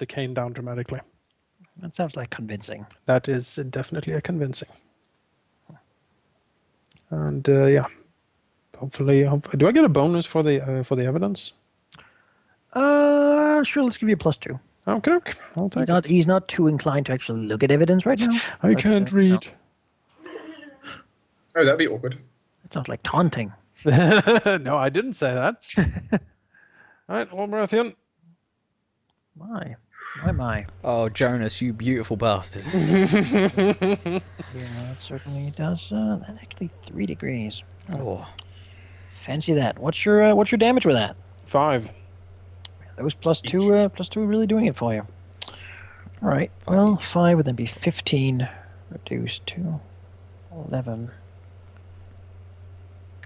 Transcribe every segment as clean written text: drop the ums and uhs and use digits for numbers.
the cane down dramatically. That sounds like convincing. That is definitely a convincing. And yeah, hopefully, do I get a bonus for the evidence? Sure. Let's give you a +2. Okay, I'll take it. He's not too inclined to actually look at evidence right now. I can't read. Oh, that'd be awkward. It sounds like taunting. No, I didn't say that. All right, Lord Baratheon. My. Oh, Jonas, you beautiful bastard. Yeah, that certainly does. That's actually 3 degrees. Oh. Fancy that. What's your damage with that? 5. Those +2 really doing it for you. All right. Well, 5 would then be 15 reduced to 11.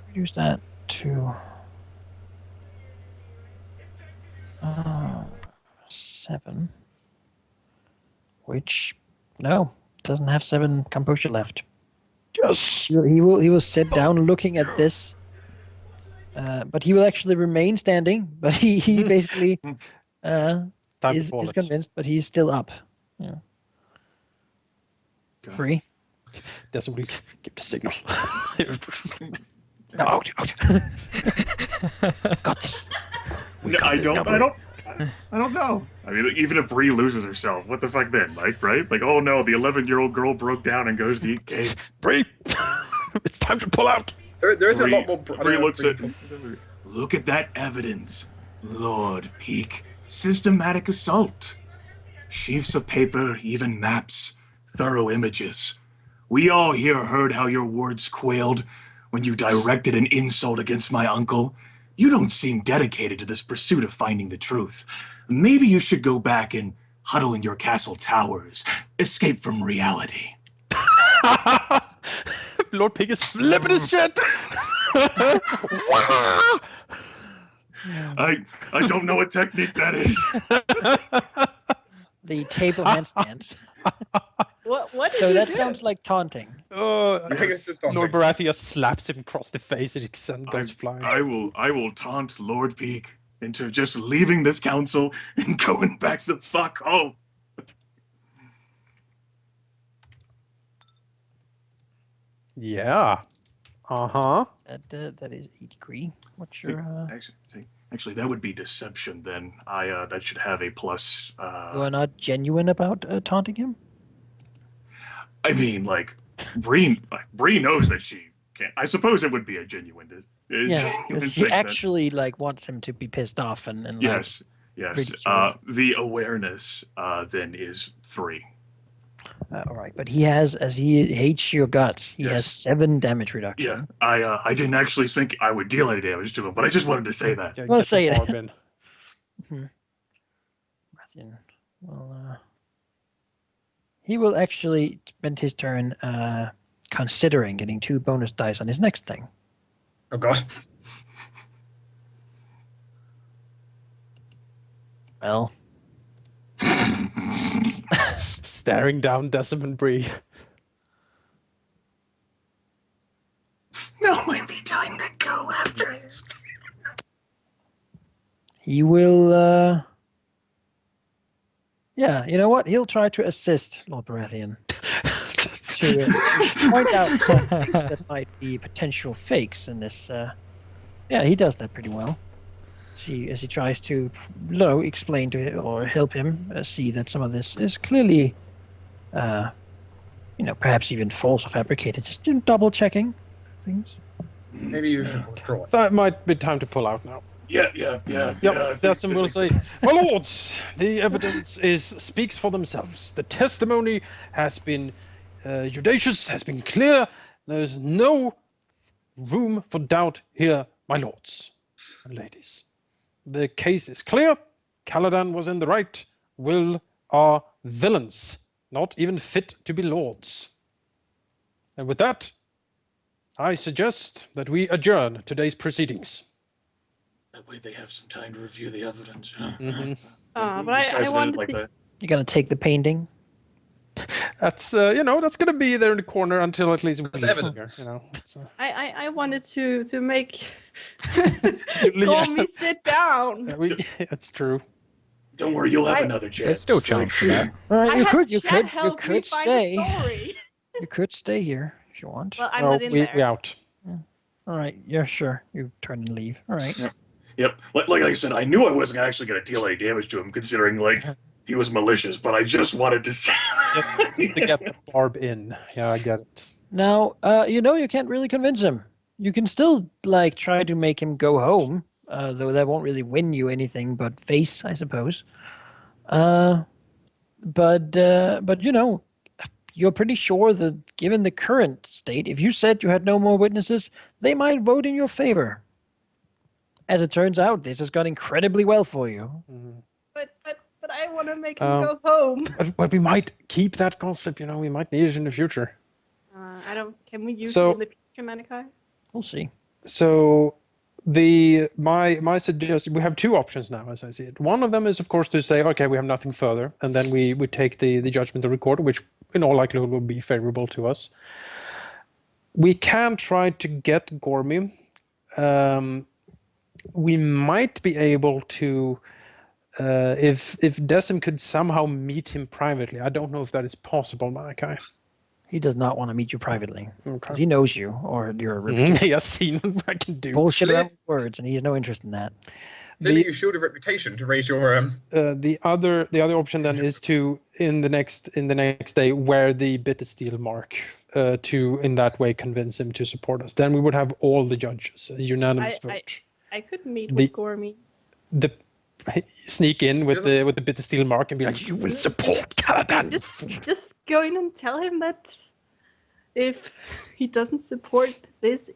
Reduce that to 7. Which doesn't have 7 composure left. Yes. He will sit down looking at this. But he will actually remain standing. But he basically is convinced, but he's still up. Yeah. 3. Doesn't really give the signal. No, out. Got this. No, I don't know. I mean, even if Bree loses herself, what the fuck then? Like, right? Like, oh no, the 11-year-old girl broke down and goes to eat cake. Bree, it's time to pull out. There's a lot more. Bree looks at. Look at that evidence, Lord Peak. Systematic assault. Sheafs of paper, even maps, thorough images. We all here heard how your words quailed when you directed an insult against my uncle. You don't seem dedicated to this pursuit of finding the truth. Maybe you should go back and huddle in your castle towers, escape from reality. Lord Pig is flipping his shit. I don't know what technique that is. The table handstand. What did So you that do? sounds like taunting. I think it's just Lord Baratheon slaps him across the face and his son goes flying. I will taunt Lord Peak into just leaving this council and going back the fuck home. Yeah. Uh-huh. That is 8 degree. What's your Actually, that would be deception then. That should have a plus. You are not genuine about taunting him? I mean, like, Bree knows that she can't. I suppose it would be a genuine. Yeah, genuine she thing actually like wants him to be pissed off and yes. ridiculed. The awareness then is 3. All right, but he has, as he hates your guts, he has 7 damage reduction. Yeah, I didn't actually think I would deal any damage to him, but I just wanted to say that. Yeah, Well, get say the it. orb in. Well, he will actually spend his turn considering getting 2 bonus dice on his next thing. Oh god. Well, Staring down Decimon Bree. Now might be time to go after his. he will. Yeah, you know what? He'll try to assist Lord Baratheon to point out some things that might be potential fakes in this. Yeah, he does that pretty well. As he tries to, explain to him or help him see that some of this is clearly, perhaps even false or fabricated. Just double checking things. Maybe you should withdraw. That might be time to pull out now. Yeah. Yep, Decim will say, my lords, the evidence speaks for themselves. The testimony has been judicious, has been clear. There's no room for doubt here, my lords and ladies. The case is clear. Caladan was in the right. Will are villains, not even fit to be lords. And with that, I suggest that we adjourn today's proceedings. That way they have some time to review the evidence. Mhm. But I wanted to. You're gonna take the painting. That's that's gonna be there in the corner until at least we leave evidence. here. I wanted to make Yeah. Call me sit down. That's true. Don't worry, you'll have I- another chance. There's still chance for that. All right, I you had could, you Chad could, you help me could find stay. the story. You could stay here if you want. Well, I'm No, not in we there. out. All right, yeah, sure. You turn and leave. All right. Yep. Like I said, I knew I wasn't actually going to deal any damage to him, considering like he was malicious. But I just wanted to say. To get the barb in. Yeah, I get it. Now, you can't really convince him. You can still like try to make him go home, though that won't really win you anything but face, I suppose. But you're pretty sure that given the current state, if you said you had no more witnesses, they might vote in your favor. As it turns out, this has gone incredibly well for you. But I want to make him go home. But we might keep that concept. We might need it in the future. I don't. Can we use So- it in the future, Manikai? We'll see. So my suggestion, we have two options now, as I see it. One of them is, of course, to say, okay, we have nothing further, and then we take the judgment of the court, which in all likelihood will be favorable to us. We can try to get Gormy. We might be able to, if Decim could somehow meet him privately. I don't know if that is possible, Malachi. He does not want to meet you privately because Okay. he knows you or your reputation. He has seen what I can do. Bullshit around with words, and he has no interest in that. Clearly, you showed a reputation to raise your The other option then is to in the next day wear the bitter steel mark to in that way convince him to support us. Then we would have all the judges a unanimous vote. I could meet The- with Gormy. The sneak in with the bitter steel mark and be like, "You will support Caladan." Just go in and tell him that if he doesn't support this,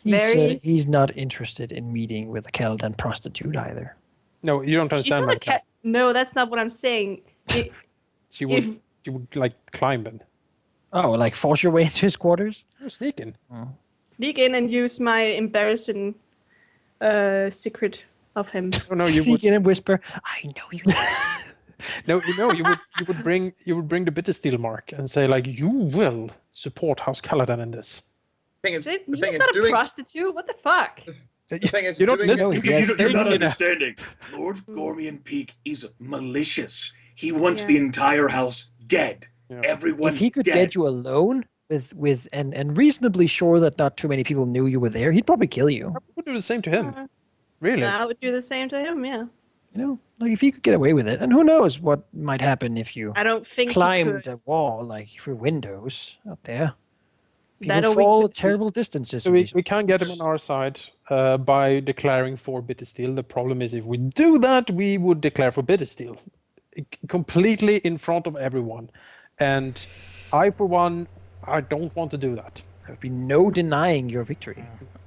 He's not interested in meeting with a Caladan prostitute either. No, you don't she's understand. not a Like cat. No, that's not what I'm saying. She would like climb in. Oh, like force your way into his quarters? Oh, sneak in. Sneak in and use my embarrassing secret of him. Oh no, you Sneak would. in and whisper, "I know you." No, you would bring the bitter steel mark and say like, "You will support House Caladan in this." thing is. He's The thing is not a doing. prostitute. What the fuck? thing is, You don't doing- listen. No, to yes, what You're he's not saying, understanding. Lord Gormian Peak is malicious. He wants Yeah. the entire house dead. Yeah. Everyone If he could dead. get you alone with and reasonably sure that not too many people knew you were there, he'd probably kill you. I would do the same to him. Uh, Really? I would do the same to him. Yeah. Like if he could get away with it, and who knows what might happen if you I don't think he climbed could. a wall like through windows out there. People That or we fall could- terrible distances. So we can get him on our side by declaring for bitter steel. The problem is if we do that, we would declare for bitter steel completely in front of everyone. And I, for one, I don't want to do that. There would be no denying your victory.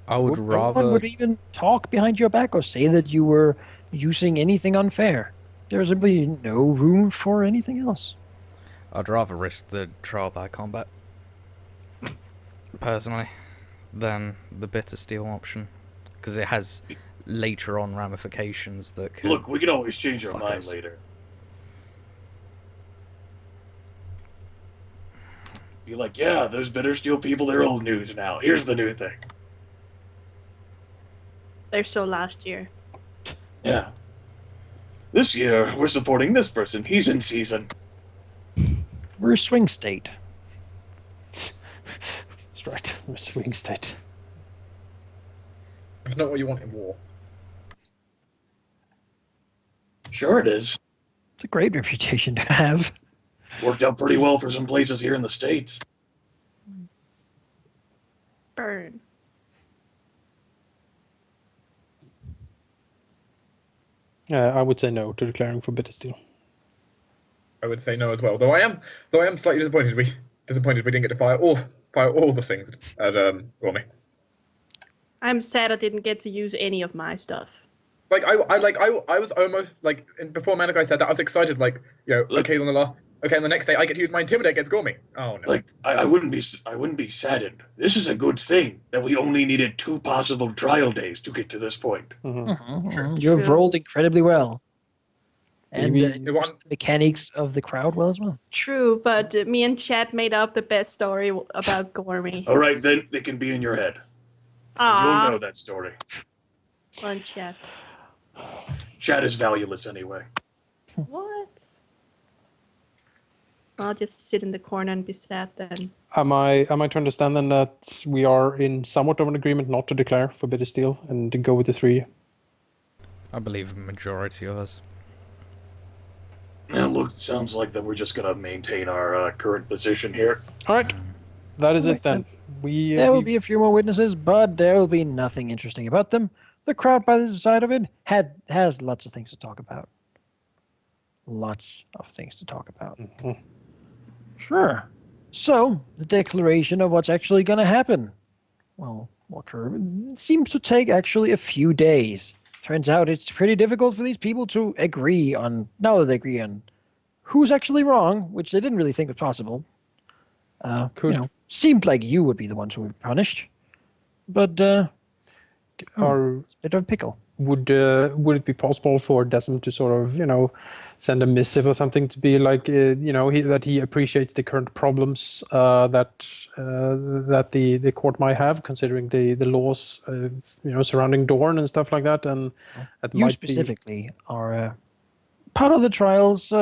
I would No one rather. would even talk behind your back or say that you were using anything unfair. There's simply no room for anything else. I'd rather risk the trial by combat, personally, than the bitter steel option, because it has later on ramifications that could. Look, we can always change our Fuck mind us. later. Be like, yeah, those bitter steel people, they're old news now. Here's the new thing. They're so last year. Yeah. This year, we're supporting this person. He's in season. We're a swing state. That's right. We're a swing state. It's not what you want in war. Sure it is. It's a great reputation to have. Worked out pretty well for some places here in the States. Burn. I would say no to declaring for bitter steel. I would say no as well. Though I am slightly disappointed we didn't get to fire all the things at Gormy. I'm sad I didn't get to use any of my stuff. Like I was almost like before Manikai said that I was excited like Look. okay on the next day I get to use my intimidate against Gormy. Oh no. Like, I wouldn't be saddened. This is a good thing that we only needed 2 possible trial days to get to this point. You've True. rolled incredibly well. And Maybe- The one- used the mechanics of the crowd well as well. True, but me and Chad made up the best story about Gormy. All right, then it can be in your head. You'll Ah, know that story. fun Chad. Chat is valueless anyway. What? I'll just sit in the corner and be sad then. Am I to understand then that we are in somewhat of an agreement not to declare for bitter steel and to go with the 3? I believe a majority of us. Yeah, sounds like that we're just gonna maintain our current position here. All right, that is All it right, then. We There will be a few more witnesses, but there will be nothing interesting about them. The crowd by the side of it has lots of things to talk about. Lots of things to talk about. Sure. So, the declaration of what's actually going to happen. Well, it seems to take actually a few days. Turns out it's pretty difficult for these people to agree on, now that they agree on who's actually wrong, which they didn't really think was possible. Seemed like you would be the ones who would be punished. But, it's a bit of a pickle. would it be possible for Desmond to sort of, send a missive or something to be like, that he appreciates the current problems that the court might have, considering the laws, surrounding Dorne and stuff like that, and that You might specifically are part of the trials,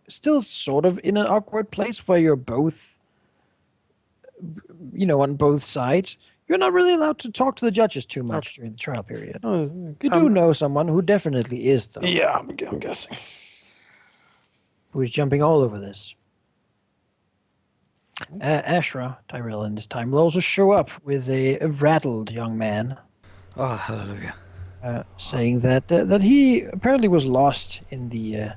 still sort of in an awkward place where you're both, on both sides. You're not really allowed to talk to the judges too much during the trial period. You do know someone who definitely is, though. Yeah, I'm guessing. Who is jumping all over this. Ashra, Tyrell, this time will also show up with a rattled young man, Oh, hallelujah. saying that he apparently was lost in the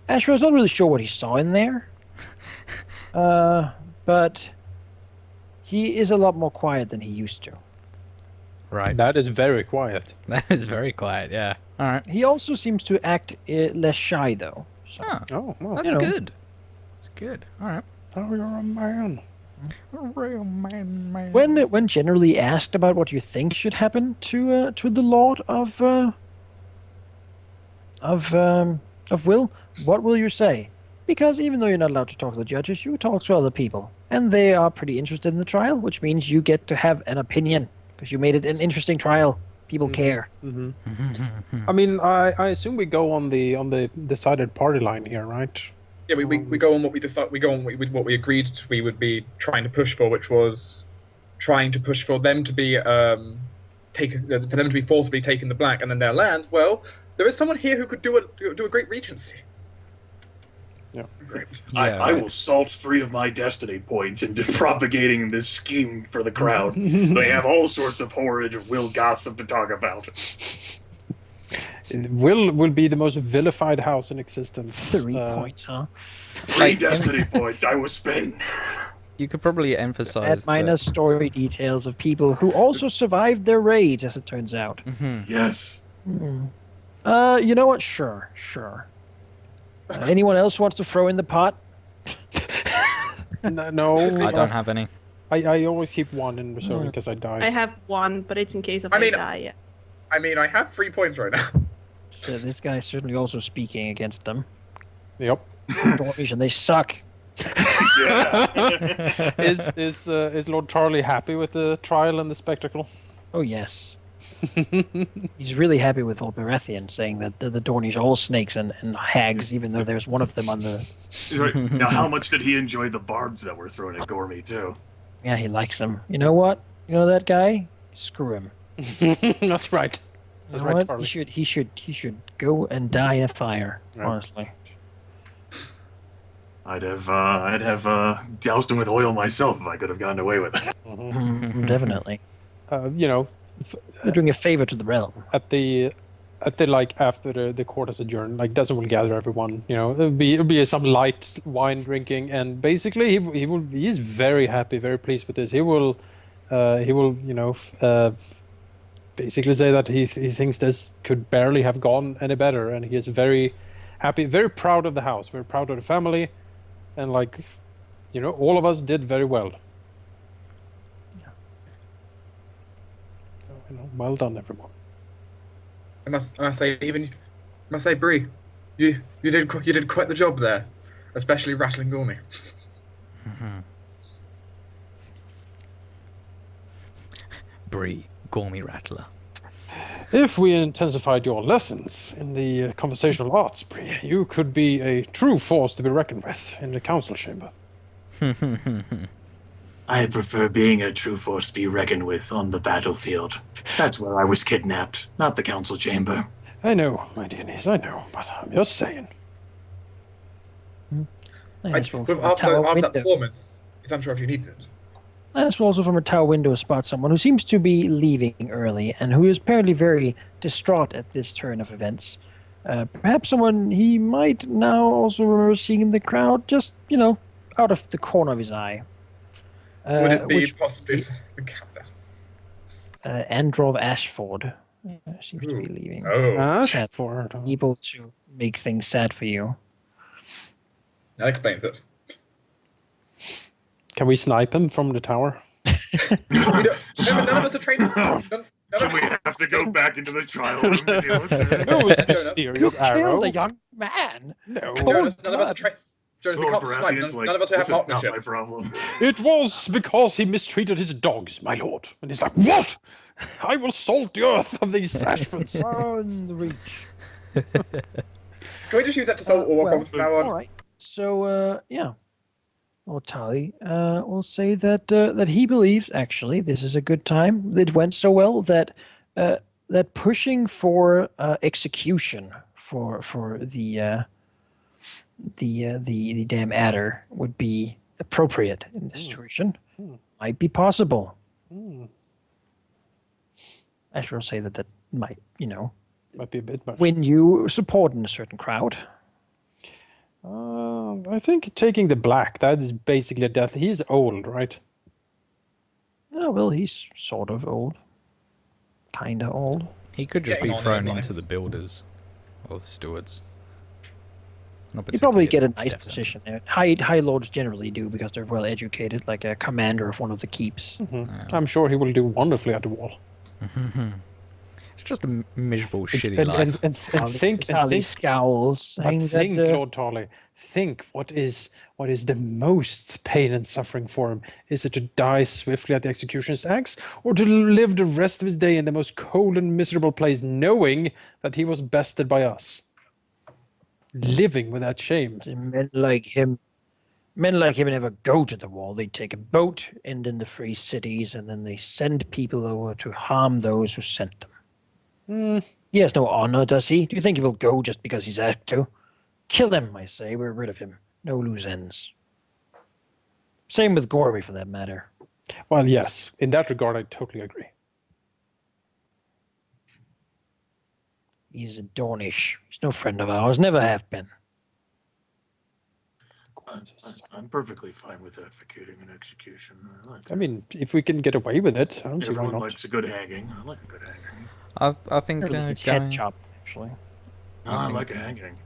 Ashra's not really sure what he saw in there, but he is a lot more quiet than he used to. Right. That is very quiet. That is very quiet, yeah. Alright. He also seems to act less shy, though. So, Oh, well, That's good. That's good. Alright. oh, you're a man. Real man. when generally asked about what you think should happen to the Lord of Will, what will you say? Because even though you're not allowed to talk to the judges, you talk to other people, and they are pretty interested in the trial, which means you get to have an opinion because you made it an interesting trial. People care. I mean, I assume we go on the decided party line here, right? Yeah, we go on what we decide. We go on what we agreed we would be trying to push for, which was trying to push for them to be forcibly taken the black and then their lands. Well, there is someone here who could do a great regency. Yeah. Great. I will salt 3 of my destiny points into propagating this scheme for the crowd. They have all sorts of horrid Will gossip to talk about. Will be the most vilified house in existence. 3 points, huh? 3 destiny points I will spend. You could probably emphasize Add minus story details of people who also survived their raids, as it turns out. Yes. You know what? Sure. Anyone else wants to throw in the pot? No, I don't have any. I always keep 1 in reserve in case I die. I have 1, but it's in case of I mean- die. Yeah. I mean, I have 3 points right now. So this guy is certainly also speaking against them. Yep. And they suck. Yeah. Is Lord Charlie happy with the trial and the spectacle? Oh, yes. He's really happy with old Baratheon saying that the Dornies are all snakes and hags, even though there's one of them on the... He's right. Now, how much did he enjoy the barbs that were thrown at Gormy, too? Yeah, he likes them. You know what? You know that guy? Screw him. That's right. That's You know right, what? Charlie. He should go and die in a fire, Right. honestly. I'd have doused him with oil myself if I could have gotten away with it. Definitely. After They're doing a favor to the realm. after the court has adjourned, Desmond will gather everyone. It'll be some light wine drinking, and basically he is very happy, very pleased with this. He will basically say that he thinks this could barely have gone any better, and he is very happy, very proud of the house, very proud of the family, and all of us did very well. So well done, everyone. I must say, Bree, you did quite the job there, especially rattling Gormy. Bree, Gormy Rattler. If we intensified your lessons in the conversational arts, Bree, you could be a true force to be reckoned with in the council chamber. I prefer being a true force to be reckoned with on the battlefield. That's where I was kidnapped, not the council chamber. I know, my dear niece, I know, but I'm just saying. Nice roll After from a tower that window. performance, it's unsure if you need it. Nice roll also from a tower window spot someone who seems to be leaving early and who is apparently very distraught at this turn of events. Perhaps someone he might now also remember seeing in the crowd, just, out of the corner of his eye. Would it be which possibly the captain? Androv Ashford seems to be leaving. Oh, Ashford. Able to make things sad for you. that explains it. Can we snipe him from the tower? None of us are trained. Do we have to go back into the trial room to deal with it? That was Jonas, mysterious You arrow. killed a young man. No. Jonas, none of us are trained. Jonas, we Lord can't snipe. Baratheon's None of us have this is not my marksmanship. problem. It was because he mistreated his dogs, my lord. And he's like, what? I will salt the earth of these Ashfords. On the reach. Can we just use that to solve all our problems from now on? All right. So, yeah. Lord Tali will say that that he believes actually this is a good time. It went so well that that pushing for execution for the damn adder would be appropriate in this situation. Might be possible. I will say that might Might be a bit much. win you support in a certain crowd. I think taking the black, that is basically a death. He's old, right? Oh, well, he's sort of old. Kinda old. He could just Getting be on thrown in life. into the builders or the stewards. Not You probably get a particularly nice death position there. High lords generally do because they're well educated, like a commander of one of the keeps. I'm sure he will do wonderfully at the wall. sentence. It's just a miserable, shitty And, life. and think, Tali scowls. but saying think, that, Lord Tarley, think what is the most pain and suffering for him? Is it to die swiftly at the executioner's axe, or to live the rest of his day in the most cold and miserable place, knowing that he was bested by us? Living with that shame. men like him never go to the wall. They take a boat, end in the free cities, and then they send people over to harm those who sent them. He has no honor, does he? Do you think he will go just because he's asked to? Kill him, I say. We're rid of him. No loose ends. Same with Gorby, for that matter. Well, yes, in that regard, I totally agree. He's a Dornish. He's no friend of ours. Never have been. I'm perfectly fine with advocating an execution. I mean, if we can get away with it, I don't see why Everyone not. likes a good hanging. I like a good hanging. I think It's going- head chop, actually. I like a hanging.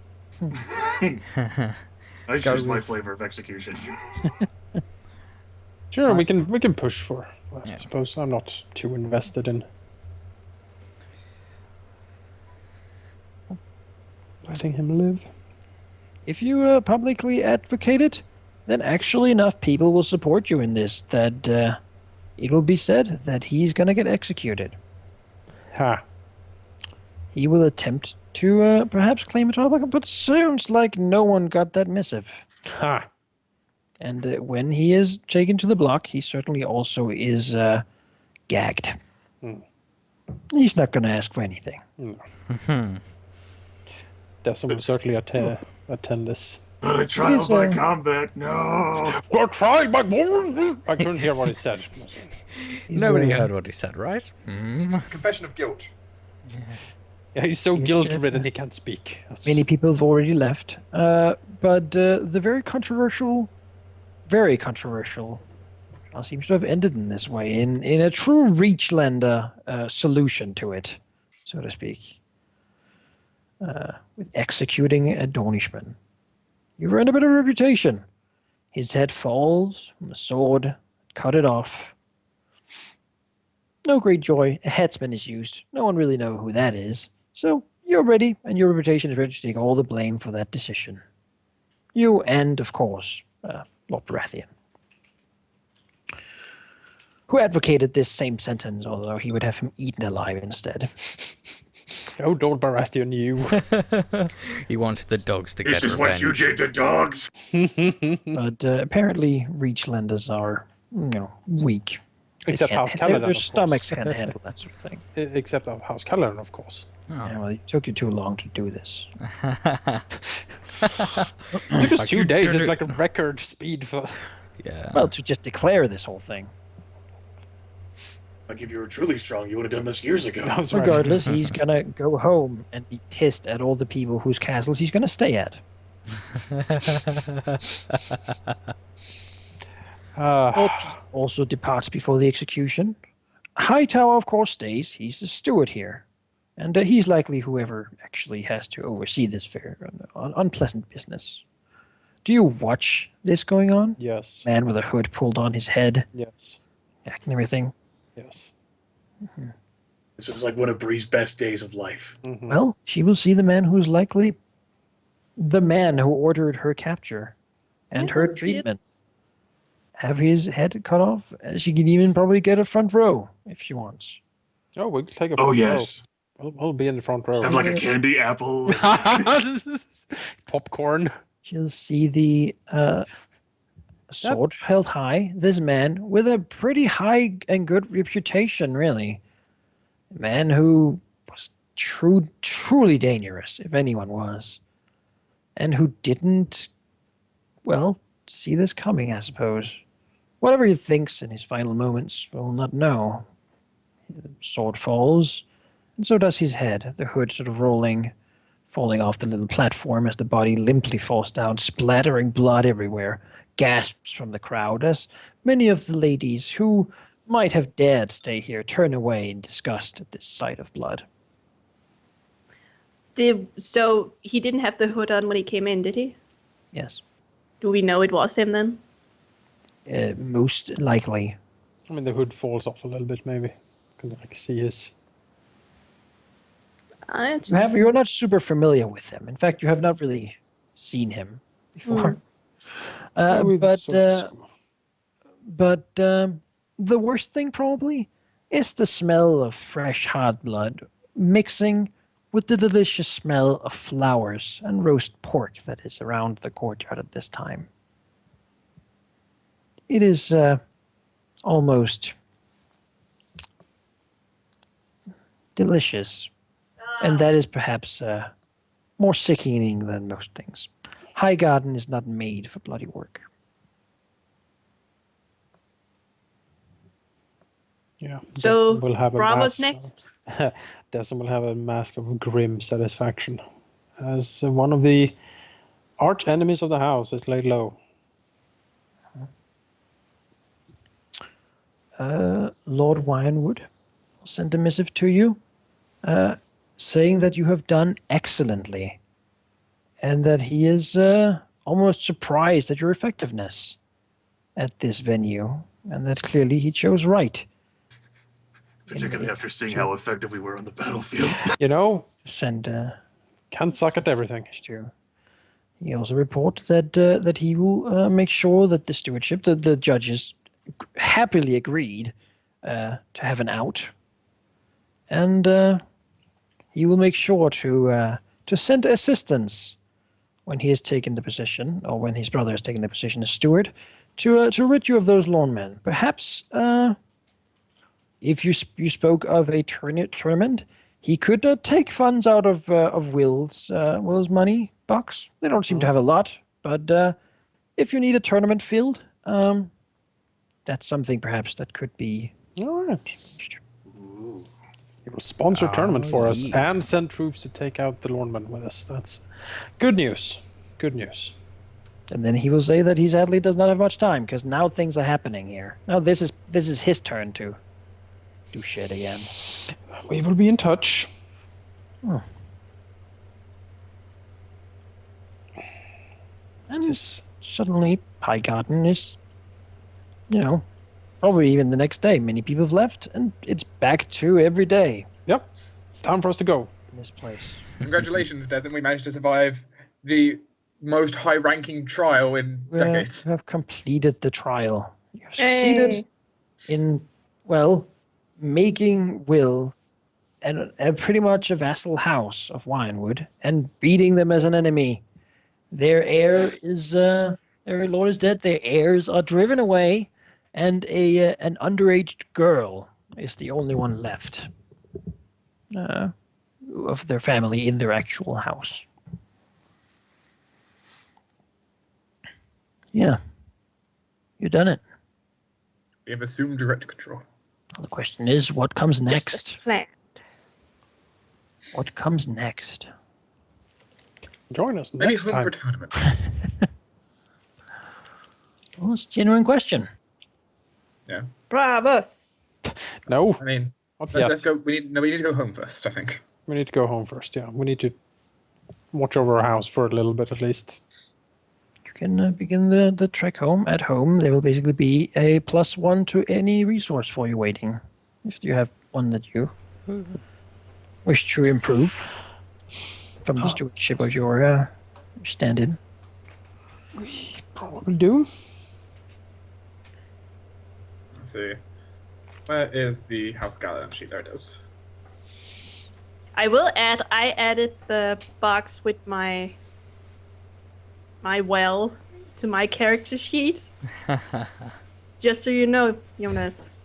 That's just my flavor of execution. Sure, we can push for. Well, Yeah. I suppose I'm not too invested in letting him live. If you publicly advocate it, then actually enough people will support you in this that it will be said that he's going to get executed. Ha. He will attempt to perhaps claim it all back, but sounds like no one got that missive. Ha. And when he is taken to the block, he certainly also is gagged. He's not going to ask for anything. Desmond will certainly attend this. But a trial is, by combat, no. We're trying, but I couldn't hear what he said. Nobody heard what he said, right? Confession of guilt. Yeah, he's so guilt-ridden he can't speak. That's- Many people have already left. But the very controversial seems to have ended in this way, in a true Reachlander solution to it, so to speak. With executing a Dornishman. You've earned a bit of reputation. His head falls from the sword, cut it off. No great joy. A headsman is used. No one really knows who that is. So you're ready, and your reputation is ready to take all the blame for that decision. You and, of course, Lord Baratheon, who advocated this same sentence, although he would have him eaten alive instead. Oh, Lord Baratheon, you. He wanted the dogs to This get is what you revenge. did to dogs. But apparently, Reachlanders are, weak. They Except can't- House their Caladan, of stomachs course. can't handle that sort of thing. Except House Caladan, of course. Yeah, well, it took you too long to do this. It took us Like, 2 you days. did It's it. like a record speed for. Yeah. Well, to just declare this whole thing. Like, if you were truly strong, you would have done this years ago. That was right. Regardless, he's gonna go home and be pissed at all the people whose castles he's gonna stay at. Lord Pete also departs before the execution. Hightower, of course, stays. He's the steward here. And he's likely whoever actually has to oversee this fair unpleasant business. Do you watch this going on? Yes. Man with a hood pulled on his head, Yes. and everything. Yes. This is like one of Bree's best days of life. Mhm. Well, she will see the man who's likely the man who ordered her capture and Yeah, her I'll see it. treatment. Have his head cut off. She can even probably get a front row if she wants. Oh, we'll take a Oh front yes, row. We'll be in the front row. have like a candy apple. Popcorn. She'll see the sword held high. This man with a pretty high and good reputation, really. A man who was truly dangerous, if anyone was. And who didn't, well, see this coming, I suppose. Whatever he thinks in his final moments, we'll not know. The sword falls, and so does his head, the hood sort of rolling, falling off the little platform as the body limply falls down, splattering blood everywhere. Gasps from the crowd as many of the ladies who might have dared stay here turn away in disgust at this sight of blood. So he didn't have the hood on when he came in, did he? Yes, Do we know it was him then? most likely. I mean, the hood falls off a little bit, maybe. Can like see his. You're not super familiar with him. In fact, you have not really seen him before. we But sort of- the worst thing probably is the smell of fresh hard blood mixing with the delicious smell of flowers and roast pork that is around the courtyard at this time. It is almost delicious, and that is perhaps more sickening than most things. Highgarden is not made for bloody work. yeah. So Desmond will have a Bravo's mask. next. Desmond will have a mask of grim satisfaction, as one of the arch enemies of the house is laid low. Lord Winewood will send a missive to you, saying that you have done excellently, and that he is almost surprised at your effectiveness at this venue, and that clearly he chose right. Particularly after seeing how effective we were on the battlefield. You know, Send can't suck at everything. to. He also reported that he will make sure that the stewardship, the judges, happily agreed to have an out, and he will make sure to send assistance when he has taken the position, or when his brother has taken the position as steward, to rid you of those lawmen. Perhaps, if you spoke of a tournament, he could take funds out of Will's money box. They don't seem to have a lot, but if you need a tournament field, that's something perhaps that could be. All right. He will sponsor a tournament for us yeah. and send troops to take out the Lordman with us. That's good news. Good news. And then he will say that he sadly does not have much time because now things are happening here. Now this is his turn to do shit again. We will be in touch. And Yes. suddenly Highgarden is, probably even the next day. Many people have left, and it's back to every day Yep. It's time for us to go. in this place. Congratulations, Desmond. We managed to survive the most high-ranking trial in decades. You have completed the trial. You have succeeded Hey. in, making Will pretty much a vassal house of Winewood and beating them as an enemy. Their heir is their lord is dead. Their heirs are driven away, and an underage girl is the only one left of their family in their actual house. Yeah, you done it. We have assumed direct control. The question is, what comes Just next? as planned. What comes next? Join us Maybe next home time. for tournament. Well, it's a genuine question. Yeah. Bravos. No, I mean, not let's yet. go. We need to go home first, I think. We need to go home first. Yeah, we need to watch over our house for a little bit at least. You can begin the trek home. At home, there will basically be a +1 to any resource for you waiting, if you have one that you wish to improve from the stewardship of your stand-in. Probably do. Let's see. Where is the House Caladan sheet? There it is. I added the box with my well to my character sheet. Just so you know, Jonas.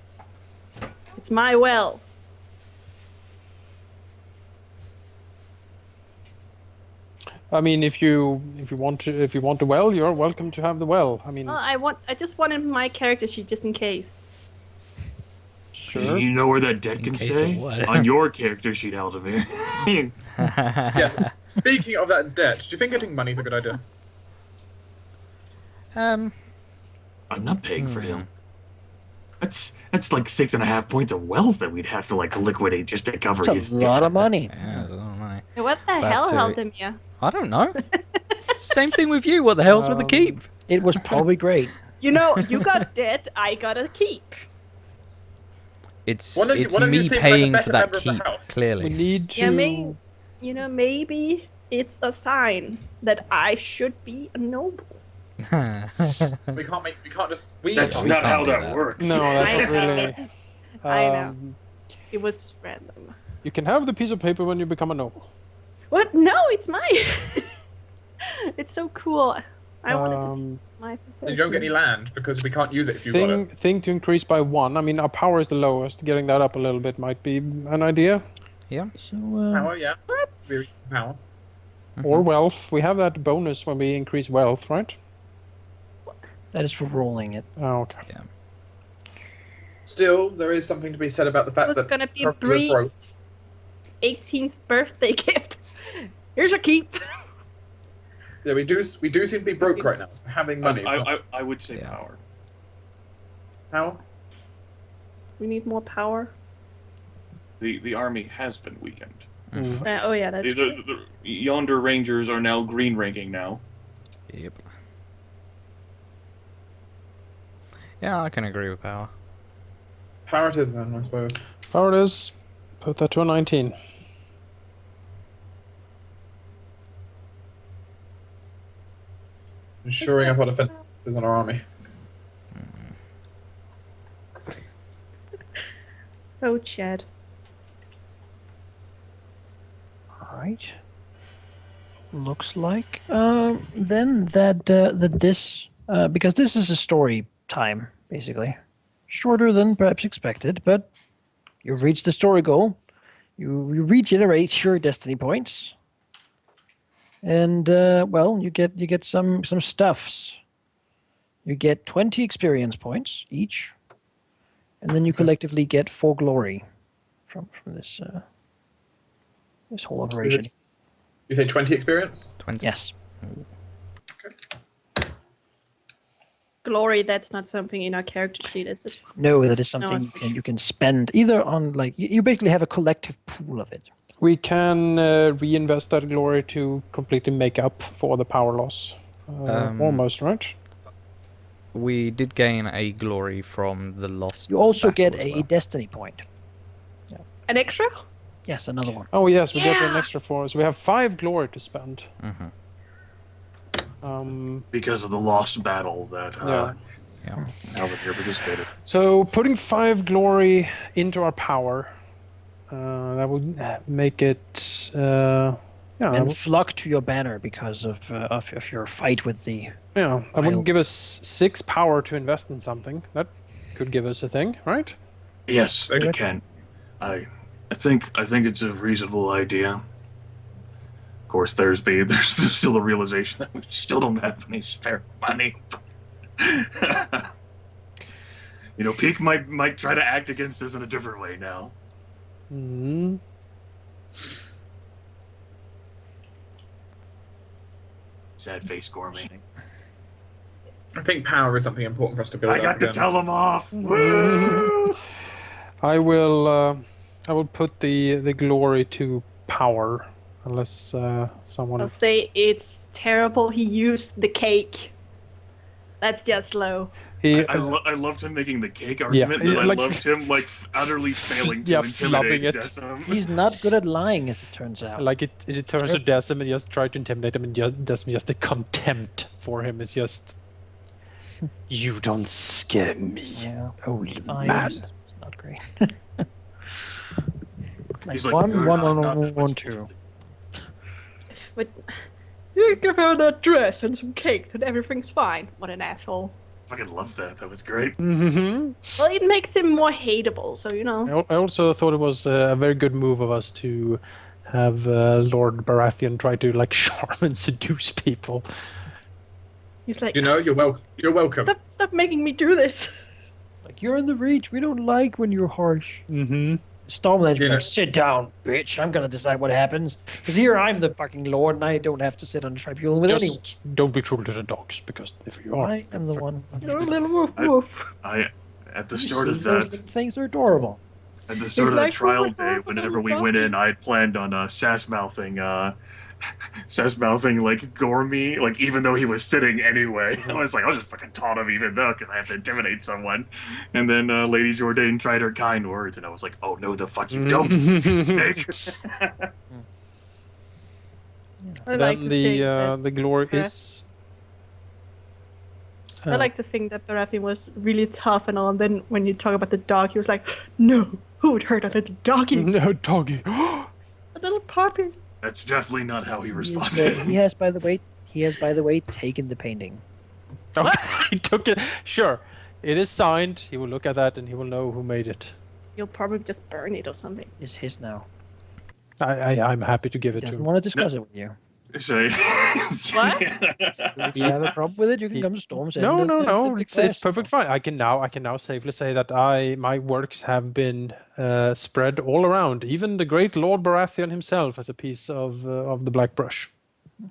It's my well. I mean, if you want the well, you're welcome to have the well. I mean, Well, I just wanted my character sheet just in case. sure. You know where that debt can case of stay? what? On your character sheet, Halldamir. Yeah. Speaking of that debt, do you think getting money is a good idea? I'm not paying for him. That's like 6.5 points of wealth that we'd have to like liquidate just to cover his It's a lot of money. Yeah, I don't know. Hey, what the Back hell, to- Halldamir? I don't know. Same thing with you. What the hell's with the keep? It was probably great. You know, you got debt, I got a keep. It's Why don't you- it's why don't you me seem like a paying better for that member of the keep. house? We Clearly. need to. Yeah, maybe it's a sign that I should be a noble. We can't just. That's We not can't how do that that. works. No, that's I not know. really. I know. It was random. You can have the piece of paper when you become a noble. What? No, it's mine. It's so cool. I wanted to be my possession. You don't get any land because we can't use it if you got it. Thing to increase by 1. I mean, our power is the lowest. Getting that up a little bit might be an idea. Yeah. So Power, yeah. What? We reach power. Or wealth. We have that bonus when we increase wealth, right? that is for rolling it. Oh, okay. Still, there is something to be said about the It fact was that gonna be Purple is broke. Bree's 18th birthday gift. Here's a keep. Yeah, we do seem to be broke right now. So having money. is not- I would say Yeah. power. How? We need more power. The army has been weakened. Oh yeah, that's true. Yonder rangers are now green ranking now. Yep. Yeah, I can agree with power. Power it is then, I suppose. Power it is. Put that to a 19. Ensuring up our defenses on our army. Oh, Chad. Alright. Looks like then that this because this is a story time, basically. Shorter than perhaps expected, but you've reached the story goal. You regenerate your destiny points. And well, you get some stuffs. You get 20 experience points each. And then you collectively get 4 glory from this this whole operation. You say 20 experience? 20. Yes. Glory, that's not something in our character sheet, is it? No, that is something it's- you can spend either on like you basically have a collective pool of it. We can reinvest that glory to completely make up for the power loss. Almost, right? We did gain a glory from the lost. You also battle get as a well. destiny point. An extra? Yes, another one. Oh yes, we get an Yeah. extra 4. So we have 5 glory to spend. Because of the lost battle that Yeah. Yeah. Halldamir participated. So putting 5 glory into our power That would make it. Yeah, that And would, flock to your banner because of your fight with the. yeah, that Wild. would give us 6 power to invest in something. That could give us a thing, right? Yes, Okay. it can. I think it's a reasonable idea. Of course, there's still the realization that we still don't have any spare money. You know, Peak might try to act against us in a different way now. Hmm. Sad face, Gormy. I think power is something important for us to build I up got to again. tell him off. Woo! I will put the glory to power, unless someone. I'll say it's terrible he used the cake. That's just low. He, I loved him making the cake argument, yeah, and I like- loved him utterly failing to Yeah, intimidate flubbing it. Decim. He's not good at lying, as it turns out. like it turns to Decim and just try to intimidate him, and Decim just the contempt for him is just. You don't scare me, Yeah. old Fine, man. It's not great. He's like, one, "You're one, not one, that one, much two. But you give her that dress and some cake, and everything's fine. What an asshole. I fucking love that. That was great. Mm-hmm. Well, it makes him more hateable, so you know. I also thought it was a very good move of us to have Lord Baratheon try to like charm and seduce people. He's like, You know, you're welcome. stop making me do this. Like, you're in the reach. We don't like when you're harsh. Mm-hmm. Stormlands, You know- like, sit down, bitch. I'm gonna decide what happens. Because here I'm the fucking lord, and I don't have to sit on the tribunal with anyone. Just don't be cruel to the dogs, because if you are, I am the one. You're a little woof I- woof. At the You start see of those that, things are adorable. at the start of that like, trial "Oh my day, God, whenever I'm we went in, done." I had planned on sass mouthing like Gormy, like even though he was sitting anyway. I was like, I'll just fucking taunt him even though, because I have to intimidate someone. And then Lady Jourdain tried her kind words, and I was like, oh no, the fuck you don't, snake. I like to then think that, the glory Yeah. is. I like to think that Baratheon was really tough and all, and then when you talk about the dog, he was like, no, who would hurt a little doggy? No, doggy. A little puppy. That's definitely not how he He responded. has, by the way, taken the painting. Okay, he took it. Sure, it is signed. He will look at that and he will know who made it. You'll probably just burn it or something. It's his now. I'm happy to give He it to doesn't him. want to discuss it with you. So, What? If you have a problem with it, you can come to Storm's End. No, and- no, and no. It's request. perfect fine. I can now safely say that my works have been spread all around. Even the great Lord Baratheon himself has a piece of the black brush,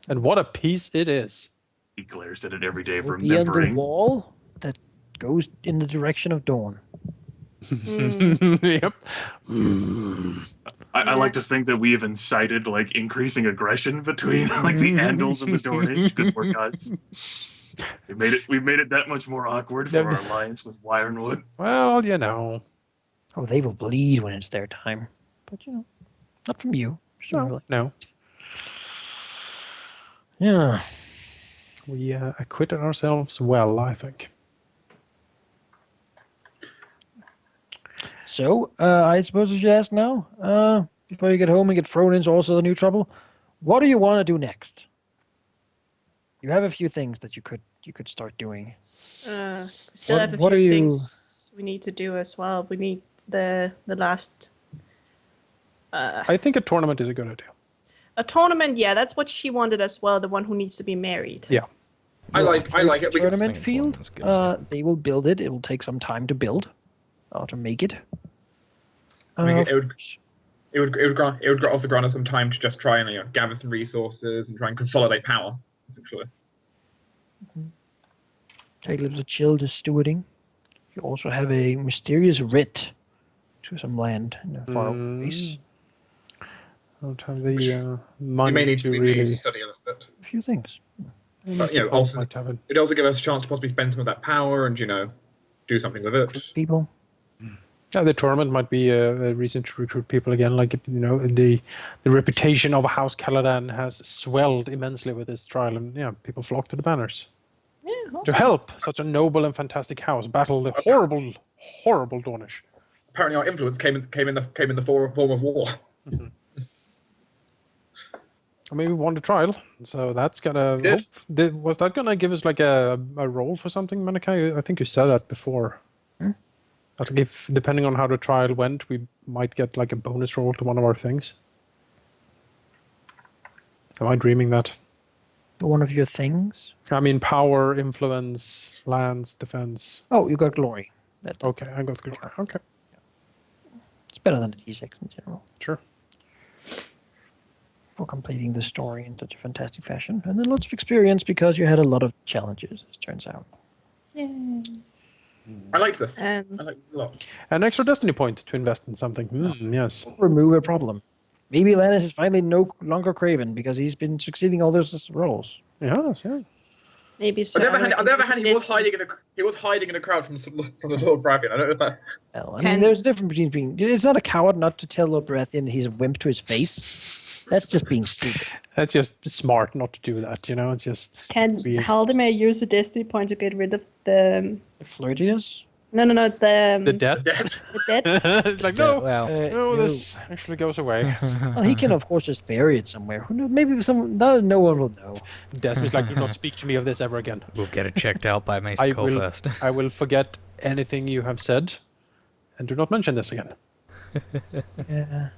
and what a piece it is. he glares at it every day, Will be on the remembering. wall that goes in the direction of dawn. Yep. I like to think that we have incited like increasing aggression between like the Andals and the Dornish. Good work, guys. We've made it that much more awkward for our alliance with Ironwood. Well, you know. Oh, they will bleed when it's their time. But, you know, not from you. presumably. No. Yeah. We acquitted ourselves well, I think. So, I suppose I should ask now, before you get home and get thrown into also the new trouble, what do you want to do next? You have a few things that you could start doing. We still have a What few are you- things we need to do as well. We need the last I think a tournament is a good idea. a tournament. Yeah, that's what she wanted as well. The one who needs to be married. Yeah. I like it. We can Tournament swing field. tournament's good. They will build it. It will take some time to build, or to make it. Make it- Of course. It would also grant us some time to just try and gather some resources and try and consolidate power, essentially. Take a little chill to stewarding. You also have a mysterious writ to some land in a far away place. I don't have the We money may need to we may need really. to study a little bit. A few things. But, also Might have it. it'd also give us a chance to possibly spend some of that power and do something with it. People. Yeah, the tournament might be a reason to recruit people again. Like the reputation of House Caladan has swelled immensely with this trial, and people flock to the banners Yeah. to help such a noble and fantastic house battle the horrible, horrible Dornish. apparently our influence came in the form of war. I mean, we won the trial, so that's gonna. Yes. Was that gonna give us like a roll for something, Manikai? I think you said that before. Like if depending on how the trial went, we might get like a bonus roll to one of our things. Am I dreaming that? One of your things. I mean, power, influence, lands, defense. Oh, you got glory. Okay, I got glory. Okay, It's better than the D6 in general sure. for completing the story in such a fantastic fashion, and then lots of experience because you had a lot of challenges. As it turns out. I liked this. I And liked this a lot. An extra destiny point to invest in something. Yes. Remove a problem. Maybe Lannis is finally no longer craven because he's been succeeding all those roles. Yes, yeah. maybe On so. the other hand, he was hiding in a crowd from the Lord Bravian. I don't know if that. Well, I mean, there's a difference between being. It's not a coward not to tell Lord Baratheon he's a wimp to his face. That's just being stupid. That's just smart not to do that, you know. It's just. Can Halldamir use a destiny point to get rid of the? Flirtius? No, The debt. the debt. It's like no, Well, no, this actually goes away. Well, he can of course just bury it somewhere. Who knows? Maybe no one will know. Desmond's like, do not speak to me of this ever again. we'll get it checked out by Maester I Cole will. first. I will forget anything you have said, and do not mention this again. Yeah.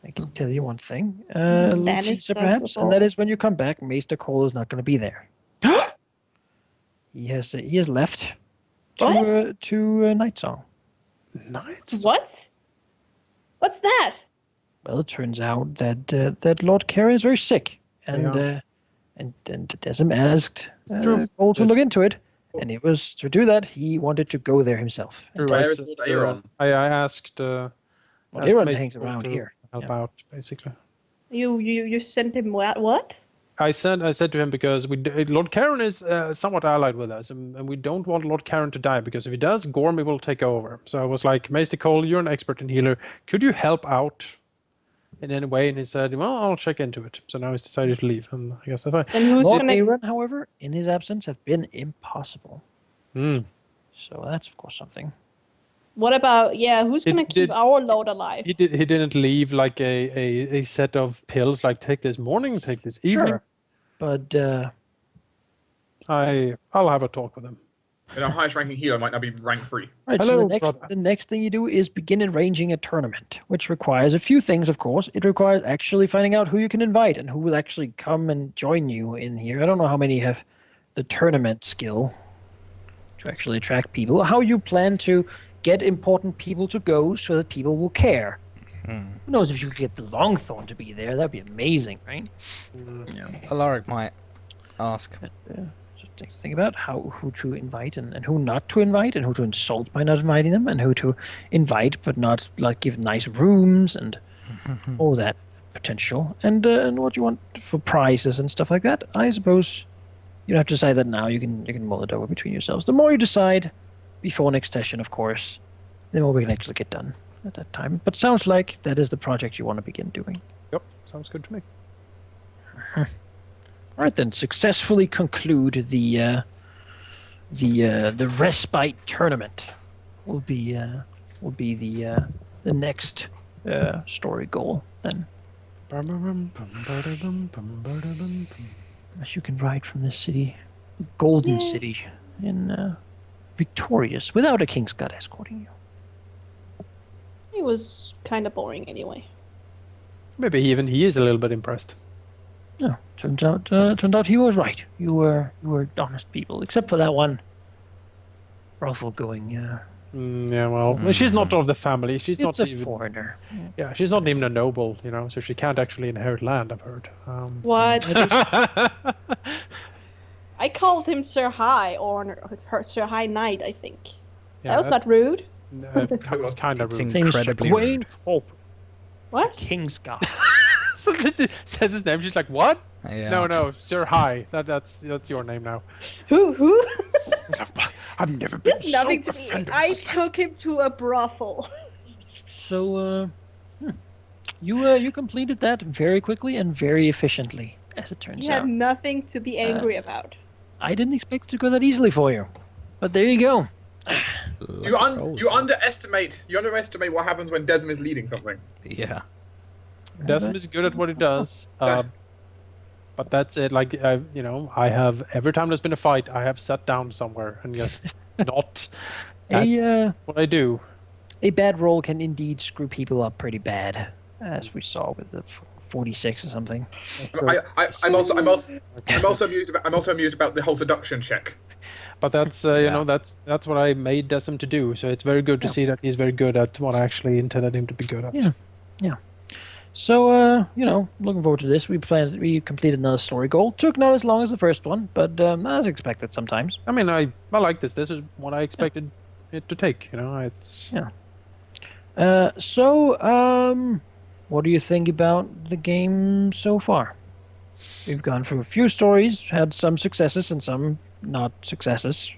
I can tell you one thing, a little Lannis teaser does perhaps, as and well. that is when you come back, Maester Cole is not going to be there. He has left What? to Night Song. Nice. What? What's that? Well, it turns out that that Lord Karen is very sick, and Yeah. and Desmond asked true. Cole to Yes. look into it, and it was to do that he wanted to go there himself. True, Where I is said, Lord Aeron? I asked. Well, asked Aaron Maester hangs Cole around to here. Help Yeah. out, basically. You sent him what? I said to him because Lord Karen is somewhat allied with us, and we don't want Lord Karen to die because if he does, Gormy will take over. So I was like, Maester Cole, you're an expert in healer. Could you help out in any way? And he said, well, I'll check into it. So now he's decided to leave, and I guess that's fine. And who's Lord gonna? Aaron, however, in his absence, have been impossible. Hmm. So that's of course something. What about who's gonna keep did- our lord alive? He didn't leave like a set of pills like take this morning, take this evening. Sure, but I'll have a talk with him. Our highest ranking healer might now be rank 3. right. Hello, so brother. the next thing you do is begin arranging a tournament, which requires a few things. Of course, it requires actually finding out who you can invite and who will actually come and join you in here. I don't know how many have the tournament skill to actually attract people. How you plan to get important people to go so that people will care. Who knows if you could get the Longthorn to be there? That'd be amazing, right? Yeah. Alaric might ask. Just think about who to invite and who not to invite, and who to insult by not inviting them, and who to invite but not like give nice rooms and all that potential, and what you want for prizes and stuff like that. I suppose you don't have to decide that now. You can mull it over between yourselves. The more you decide before next session, of course, the more we can actually get done at that time. But sounds like that is the project you want to begin doing. Yep, sounds good to me. All right, then successfully conclude the respite tournament. Will be the next story goal then. As you can ride from this city, golden city, in victorious, without a king's guard escorting you. He was kind of boring anyway. Maybe even he is a little bit impressed. No, turns out he was right. You were honest people, except for that one brothel going. Yeah, well, she's not of the family. She's It's not a even. foreigner. Yeah, she's not even a noble, you know, so she can't actually inherit land. I've heard. What? I called him Sir High or Sir High Knight, I think. Yeah, that was not rude. That was kind of It's rude. incredibly Wayne rude. Hope, What? king's guard. Says his name. She's like, what? Yeah. No, Sir High. That's your name now. Who? I've never been There's so nothing to me. offended. I took him to a brothel. So, you completed that very quickly and very efficiently, as it turns He had out. nothing to be angry about. I didn't expect it to go that easily for you, but there you go. You underestimate what happens when Desm is leading something. Yeah. Desmond is good at what he does, but that's it. Like I have every time there's been a fight, I have sat down somewhere and just not. That's what I do. A bad roll can indeed screw people up pretty bad, as we saw with the 46 or something. I'm also amused about the whole seduction check. But that's that's what I made Desmond to do. So it's very good to see that he's very good at what I actually intended him to be good at. Yeah. So looking forward to this. We completed another story goal. Took not as long as the first one, but as expected sometimes. I mean, I like this. This is what I expected it to take. It's what do you think about the game so far? We've gone through a few stories, had some successes and some not successes,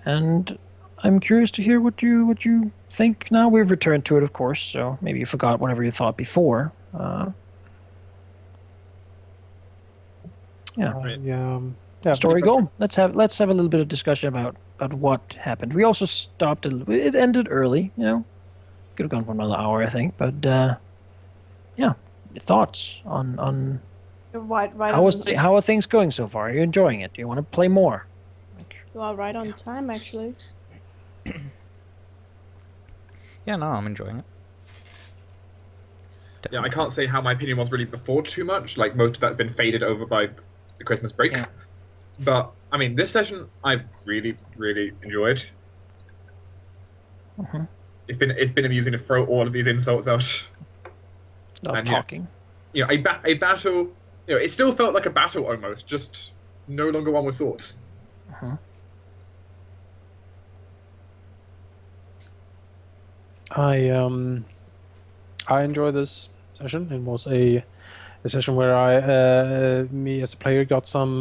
and I'm curious to hear what you think now. We've returned to it, of course, so maybe you forgot whatever you thought before. Story goal. Let's have a little bit of discussion about what happened. We also stopped a little bit. It ended early, Could have gone for another hour, I think. But thoughts on how are things going so far? Are you enjoying it? Do you want to play more? You are right on time, actually. Yeah, no, I'm enjoying it. Yeah, I can't say how my opinion was really before too much. Like, most of that's been faded over by the Christmas break. Yeah. But I mean, this session I've really, really enjoyed. Mm-hmm. It's been amusing to throw all of these insults out. Not talking. A battle. It still felt like a battle almost, just no longer one with swords. Uh-huh. I enjoy this session. It was a session where me as a player got some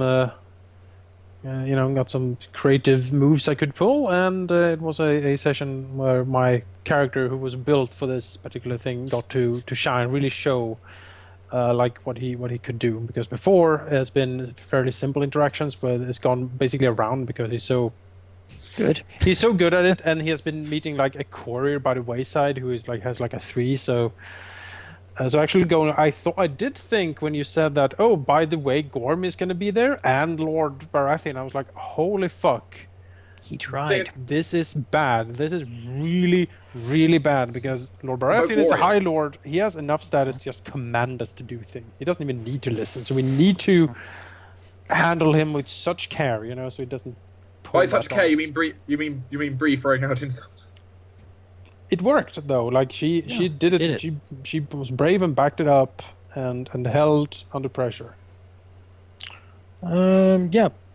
got some creative moves I could pull, and it was a session where my character, who was built for this particular thing, got to shine, really show like what he could do. Because before it has been fairly simple interactions, but it's gone basically around because he's so good. He's so good at it, and he has been meeting like a courier by the wayside who is has like a 3. So actually going, I did think when you said that, oh, by the way, Gorm is going to be there and Lord Baratheon, I was like, holy fuck. He tried. This is bad. This is really, really bad, because Lord Baratheon is a High Lord. He has enough status to just command us to do things. He doesn't even need to listen. So we need to handle him with such care, so he doesn't. By such care, you mean Bree? You mean Bree throwing out insults? It worked though. Like she did it. She was brave and backed it up and held under pressure.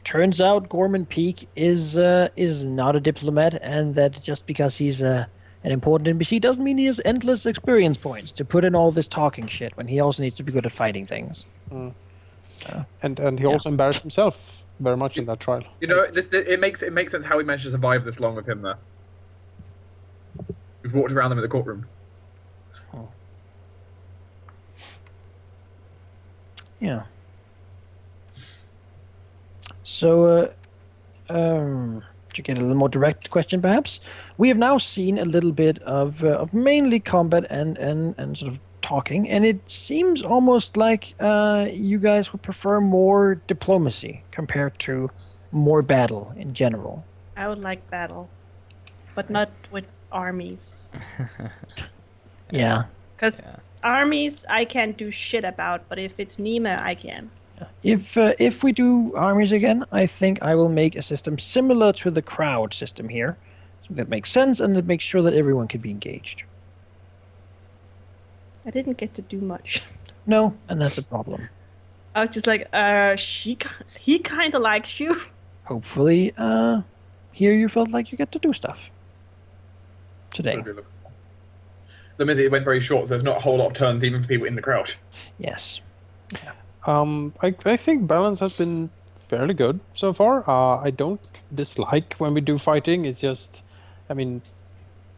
Turns out Gorman Peak is not a diplomat, and that just because he's an important NPC doesn't mean he has endless experience points to put in all this talking shit when he also needs to be good at fighting things. And he also embarrassed himself very much in that trial. It makes sense how he managed to survive this long with him there. We've walked around them in the courtroom. Oh. Yeah. So, to get a little more direct question, perhaps, we have now seen a little bit of mainly combat and sort of talking, and it seems almost like you guys would prefer more diplomacy compared to more battle in general. I would like battle, but not with armies. Yeah. Because armies I can't do shit about, but if it's Nima, I can. If we do armies again, I think I will make a system similar to the crowd system here. So that makes sense, and that makes sure that everyone can be engaged. I didn't get to do much. No, and that's a problem. I was just like, he kind of likes you. Hopefully, here you felt like you get to do stuff. Today. The minute it went very short, so there's not a whole lot of turns even for people in the crowd. Yes. Yeah. I think balance has been fairly good so far. I don't dislike when we do fighting. It's just, I mean,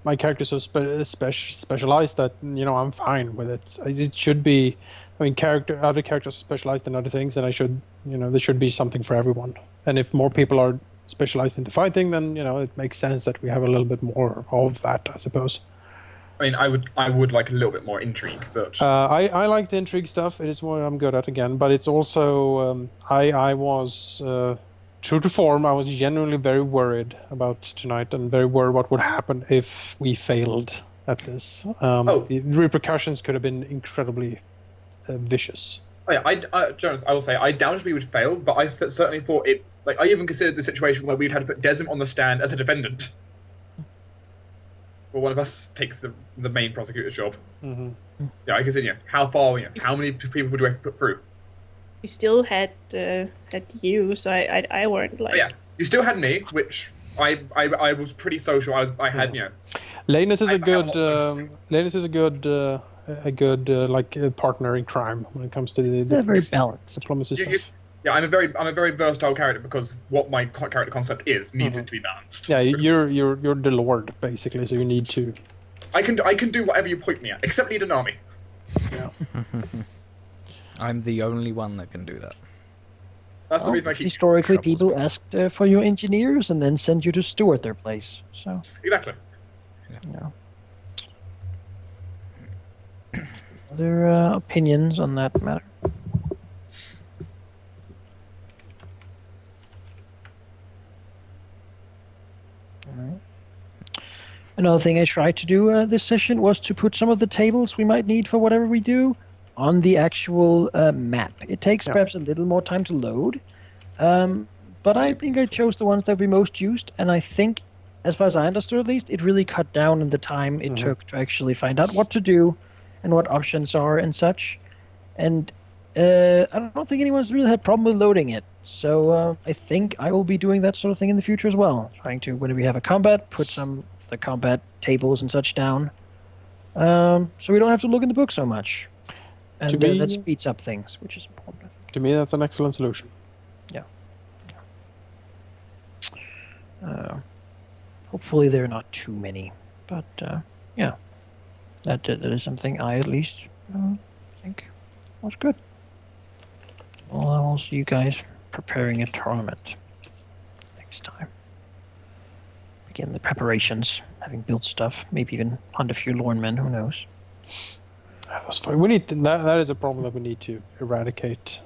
my character's so specialized that I'm fine with it. It should be, I mean, other characters are specialized in other things, and there should be something for everyone. And if more people are specialized into fighting, then it makes sense that we have a little bit more of that, I suppose. I mean, I would like a little bit more intrigue, but I like the intrigue stuff. It is what I'm good at again, but it's also I was true to form. I was genuinely very worried about tonight and very worried what would happen if we failed at this. The repercussions could have been incredibly vicious. oh yeah, Jonas, I will say I doubted we would fail, but I certainly thought it. Like I even considered the situation where we'd had to put Desmond on the stand as a defendant. Well, one of us takes the main prosecutor's job. Mm-hmm. Yeah, I consider how far, how many people would we have to put through? We still had you, so I weren't like. But yeah, you still had me, which I was pretty social. I had Lanus is I a good have a lot of Lanus is a good partner in crime when it comes to the They're very balanced. diplomacy You- stuff. Yeah, I'm a very versatile character because what my character concept is needs it to be balanced. Yeah, you're the lord basically, so you need to. I can do whatever you point me at, except lead an army. Yeah. I'm the only one that can do that. That's the reason I keep Historically, troubles people me. asked for your engineers and then send you to steward their place. So, exactly. other opinions on that matter? Another thing I tried to do this session was to put some of the tables we might need for whatever we do on the actual map. It takes perhaps a little more time to load, but I think I chose the ones that we most used, and I think, as far as I understood at least, it really cut down on the time it took to actually find out what to do and what options are and such. And I don't think anyone's really had a problem with loading it. So I think I will be doing that sort of thing in the future as well. Trying to, when we have a combat, put some of the combat tables and such down. So we don't have to look in the book so much. And that speeds up things, which is important, I think. To me, that's an excellent solution. Yeah. Hopefully there are not too many. But yeah, that is something I at least think was good. Well, I will see you guys preparing a tournament next time. Begin the preparations, having built stuff, maybe even hunt a few lorn men, who knows. That's fine. We need that is a problem that we need to eradicate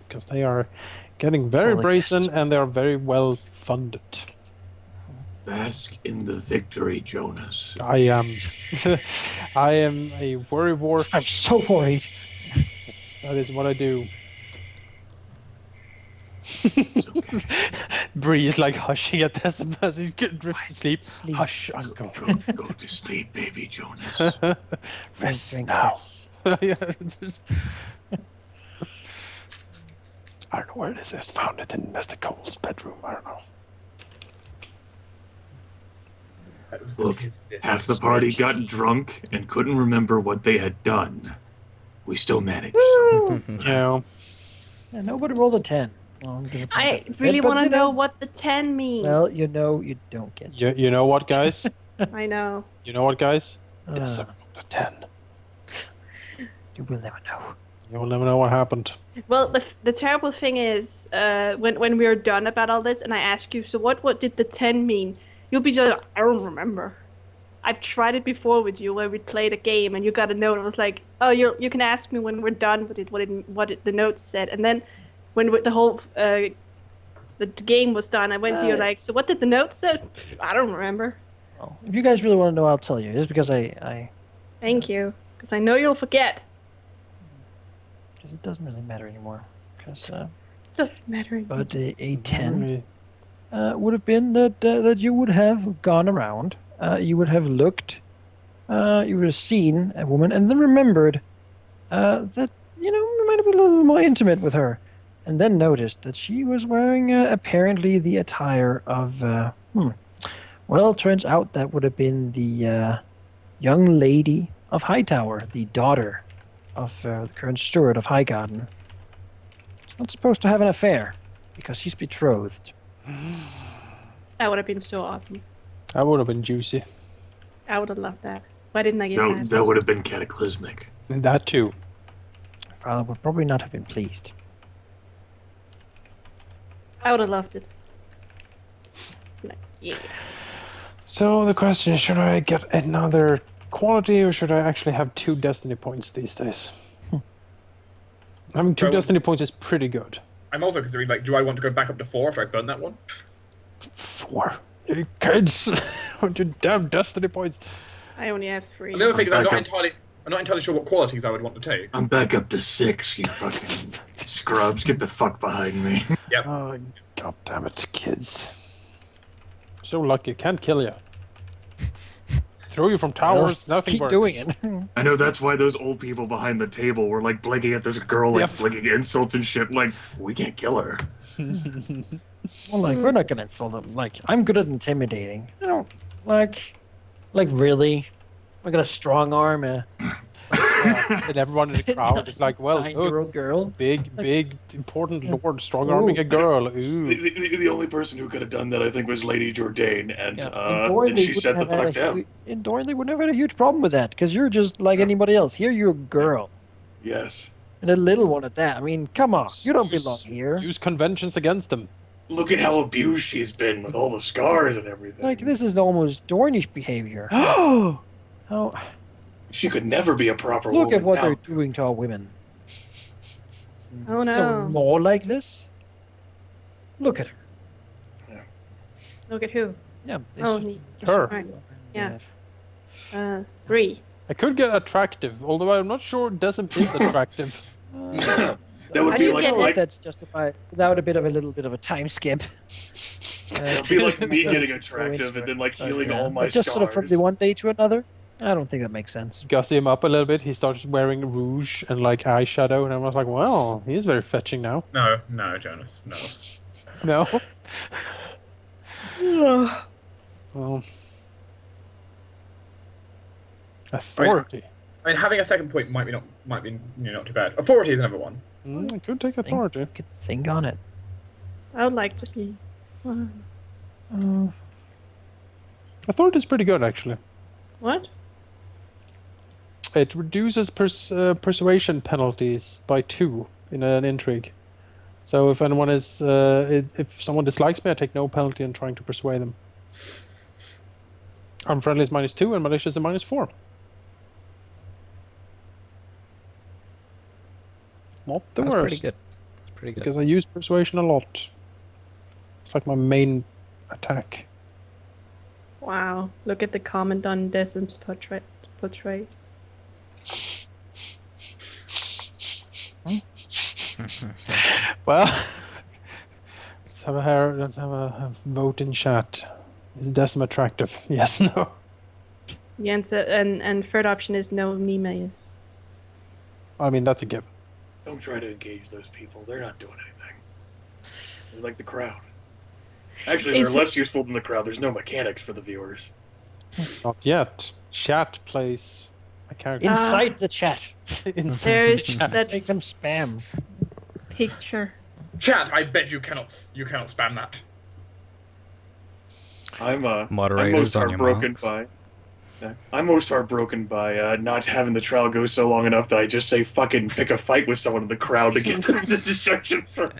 because they are getting very Fully brazen guessed. and they are very well funded. Bask in the victory, Jonas. I am a worrywart. I'm so worried. That is what I do. It's okay. Bree is like hushing at this as he drifts to sleep. Hush, uncle. Go to sleep, baby Jonas. Rest Drink now. this. Yeah. I don't know where it is. I just found it in Mr. Cole's bedroom. I don't know. Look, half the party got drunk and couldn't remember what they had done. We still managed. So. Yeah. Yeah, nobody rolled a 10. Well, I'm disappointed. I But really want to you know what the 10 means. Well, you don't get it. You know what, guys? I know. You know what, guys? Uh. Yes, I rolled a 10. You will never know. You will never know what happened. Well, the terrible thing is, when we are done about all this, and I ask you, so what did the 10 mean? You'll be just, I don't remember. I've tried it before with you, where we played a game, and you got a note. And I was like, oh, you can ask me when we're done with it, what the note said. And then, when the whole the game was done, I went to you like, so what did the note say? I don't remember. Well, if you guys really want to know, I'll tell you. Just because I Thank you, because I know you'll forget. because it doesn't really matter anymore. Because Doesn't matter anymore. but a 10 would have been that you would have gone around, you would have looked, you would have seen a woman, and then remembered that you might have been a little more intimate with her, and then noticed that she was wearing apparently the attire of well, turns out that would have been the young lady of Hightower, the daughter of the current steward of Highgarden. Not supposed to have an affair because she's betrothed. That would have been so awesome. That would have been juicy. I would have loved that. Why didn't I get that? That would have been cataclysmic. And that too. My father would probably not have been pleased. I would have loved it. Yeah. So the question is, should I get another quality or should I actually have 2 destiny points these days? Having 2 Well- destiny points is pretty good. I'm also considering, like, do I want to go back up to 4 after I burn that one? 4. You kids! With your damn destiny points. I only have 3. And the other thing is, I'm Back not up. entirely sure what qualities I would want to take. I'm back up to 6, you fucking scrubs. Get the fuck behind me. Oh, god damn it, kids. So lucky, can't kill you. Throw you from towers, Just nothing keep works. doing it. I know that's why those old people behind the table were like blinking at this girl, like Yep. flicking insults and shit. Like, we can't kill her. Well, like, we're not gonna insult them. Like, I'm good at intimidating. I don't, like really? I'm gonna strong arm a And everyone in the crowd is like, well, 9-year-old girl. big, important lord strong-arming a girl. Ooh. The only person who could have done that, I think, was Lady Jourdain, and Yeah. In Dorne, then they she wouldn't said the have had fuck down. In Dorne, they wouldn't have had a huge problem with that, because you're just like anybody else. Here, you're a girl. Yes. And a little one at that. I mean, come on. You don't belong here. Use conventions against them. Look at how abused she's been with all the scars and everything. Like, this is almost Dornish behavior. Oh, How, She could never be a proper look at woman what now. they're doing to our women. Oh No no. more like this? Look at her. Look at who? Yeah. they Oh, should- me. her. Right. Yeah. 3. I could get attractive, although I'm not sure Desmond is attractive. That would How be do you like, get If that's justified without a little bit of a time skip. it would be like me getting attractive and then like healing all my But just scars. sort of from the one day to another. I don't think that makes sense. Gussy him up a little bit. He starts wearing rouge and like eyeshadow, and I was like, well, he's very fetching now. No, Jonas, no. No. Well, authority. I mean, having a second point might be not too bad. Authority is another one. I could take authority. Could think on it. I would like to see. Authority is pretty good, actually. What? It reduces persuasion penalties by 2 in an intrigue. So if anyone is, if someone dislikes me, I take no penalty in trying to persuade them. Unfriendly is -2 and malicious is -4. Not the That's worst. pretty good. That's pretty good. Because I use persuasion a lot. It's like my main attack. Wow. Look at the comment on Desmond's portrait. Well, let's have a vote in chat. Is Decim attractive? Yes, no. The answer and third option is no, Nima is. I mean, that's a given. Don't try to engage those people. They're not doing anything. They're like the crowd. Actually, Is they're it- less useful than the crowd. There's no mechanics for the viewers. Not yet. Chat plays a character. Incite the chat. Inside There's the chat. that Make them spam. picture. Chat, I bet you cannot spam that. I'm most Moderators on your heartbroken marks. I'm most heartbroken by not having the trial go so long enough that I just say fucking pick a fight with someone in the crowd to get them to distraction for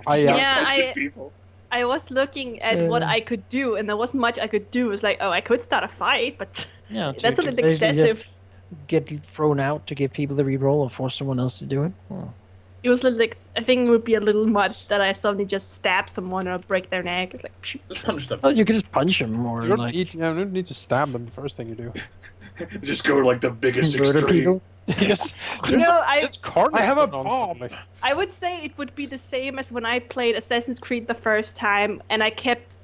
I, start Yeah, punching I- people. I was looking at what I could do, and there wasn't much I could do. It was like, oh, I could start a fight, but Yeah, that's a to little basically excessive. just Get thrown out to give people the reroll or force someone else to do it. Oh. It was a little. I think it would be a little much that I suddenly just stab someone or break their neck. It's like, phew. Just punch them. Well, you could just punch them or you don't, like need, you don't need to stab them the first thing you do. Just go like the biggest murder extreme. people. Yes. You know, I I have a bomb. I would say it would be the same as when I played Assassin's Creed the first time, and I kept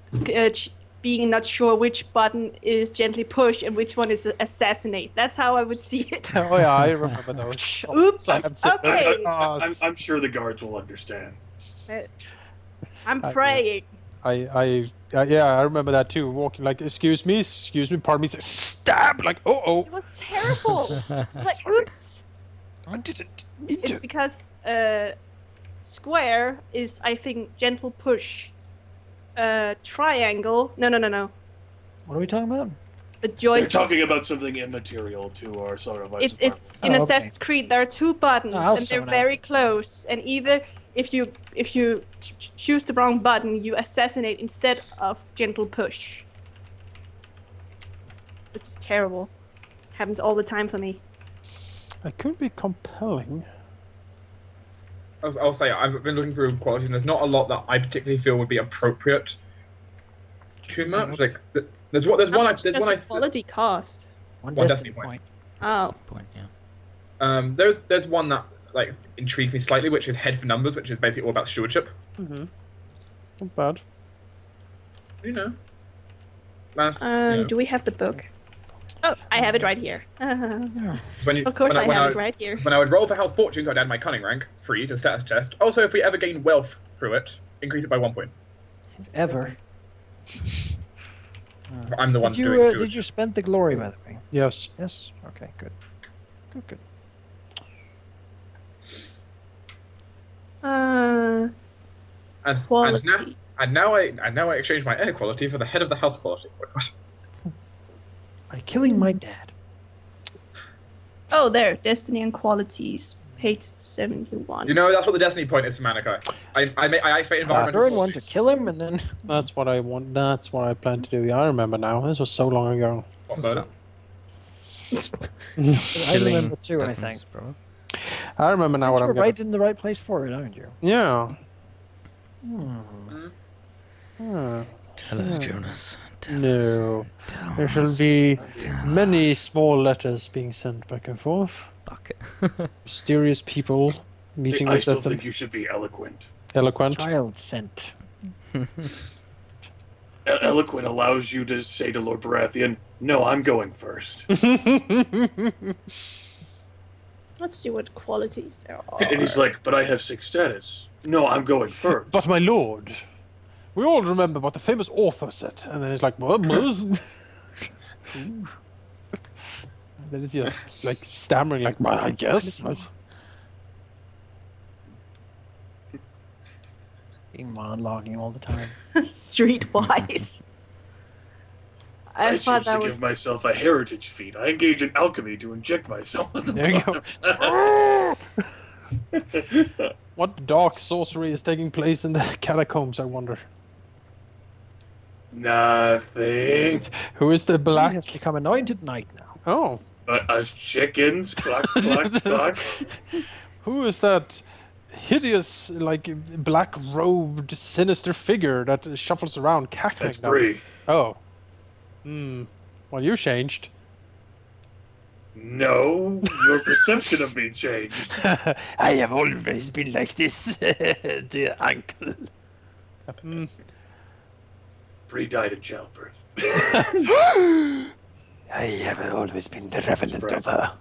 being not sure which button is gently push and which one is assassinate. That's how I would see it. Oh yeah, I remember those. Oops. That's it. Okay. I'm sure the guards will understand. I'm praying. Yeah, I remember that too. Walking like, excuse me, pardon me, stab, like, oh, It was terrible. Like, oops. I didn't mean It's to. because square is, I think, gentle push. Triangle. No. What are we talking about? The They're joystick. talking about something immaterial to our sort of It's in Oh, okay. Assassin's Creed. There are two buttons, Oh, I'll and they're zone out. very close. And either if you choose the wrong button, you assassinate instead of gentle push. Which is terrible. Happens all the time for me. I could be compelling. I'll say I've been looking through qualities, and there's not a lot that I particularly feel would be appropriate. Too much. Like there's one. How much There's does one. a quality cost? One One destiny destiny point. Oh, Point, yeah. There's one that like intrigues me slightly, which is head for numbers, which is basically all about stewardship. Mm-hmm. Not bad. You know. That's, do we have the book? Oh, I have it right here. when you, Of course, when I have it right here. When I would roll for House Fortunes, I'd add my cunning rank, 3 to status test. Also, if we ever gain wealth through it, increase it by 1 point. Ever. I'm the one Did you, doing stewardship. did you spend the glory, by the way? Yes. Yes? Okay, good. Good. Quality. And now I exchange my air quality for the head of the house quality. By killing my dad. Oh, there. Destiny and qualities. Page 71. You know, that's what the destiny point is for Manikai. I activate environment. Turn one to kill him, and then... That's what I want. That's what I plan to do. Yeah, I remember now. This was so long ago. What, What's murder? I remember too, I think. Decimus, bro. I remember now what You're I'm right in the right place for it, aren't you? Yeah. Tell us, Jonas. Tell us. No. Tell There shall us. be Tell many us. small letters being sent back and forth. Fuck it. Mysterious people meeting I with still us think and you should be eloquent. eloquent. Child sent. Eloquent allows you to say to Lord Baratheon, "No, I'm going first." Let's see what qualities there are. And he's like, "But I have 6 status." "No, I'm going first." But my lord, we all remember what the famous author said. And then it's like, what? And then it's just like stammering, like, well, I guess. Being monologuing all the time. Streetwise. I choose thought to that give was. myself a heritage feat. I engage in alchemy to inject myself with the There you go. blood. What dark sorcery is taking place in the catacombs, I wonder? Nothing. Who is the He black? has become anointed knight now. Oh, But us chickens, cluck, cluck, cluck. who is that hideous, like, black-robed, sinister figure that shuffles around cackling? That's Bree. Oh. Well, you changed. No, your perception of me changed. I have always been like this, dear uncle. Bree died in childbirth. I have always been the revenant Right. of her.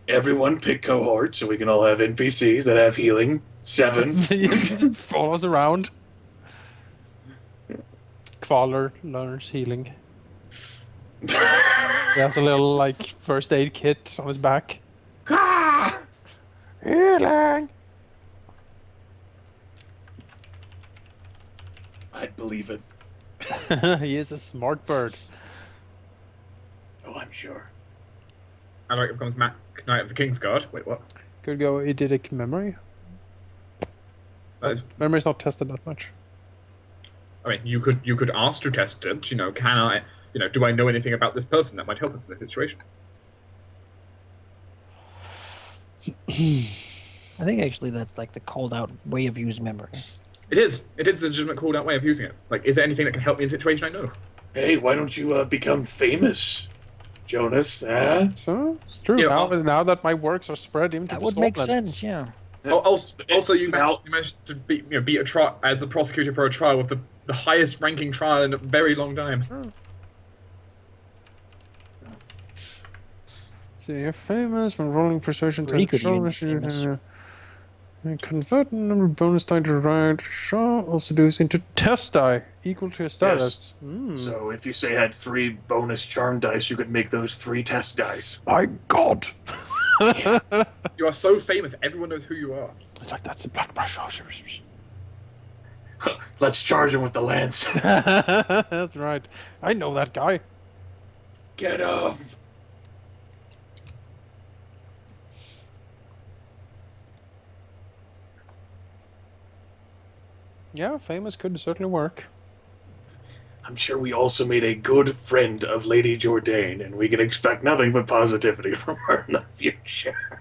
Everyone pick cohort so we can all have NPCs that have healing. 7. Follows around. Kvaler learns healing. He has a little, like, first aid kit on his back. Healing! I'd believe it. He is a smart bird. Oh, I'm sure. And like it becomes Knight of the King's Guard. Wait, what? Could go eidetic memory. That is, Memory's not tested that much. I mean, you could ask to test it. You know, can I? You know, do I know anything about this person that might help us in this situation? I think actually that's like the called out way of using memory. It is. It is a legitimate called out way of using it. Like, is there anything that can help me in a situation I know? Hey, why don't you become famous, Jonas? Huh? So, it's true. Yeah, now that my works are spread into That the would make Stormlands. sense, yeah. Also, you Mal- managed to beat a trial as a prosecutor for a trial with the highest ranking trial in a very long time. So you're famous when rolling persuasion Pretty test. good even famous. Convert the number of bonus die to right. Shall also do this into test die equal to a status. So if you say had 3 bonus charm dice, you could make those 3 test dice. My God! You are so famous, everyone knows who you are. It's like that's a black brush. Let's charge him with the lance. That's right. I know that guy. Get him. Yeah, famous could certainly work. I'm sure we also made a good friend of Lady Jourdain, and we can expect nothing but positivity from her in the future.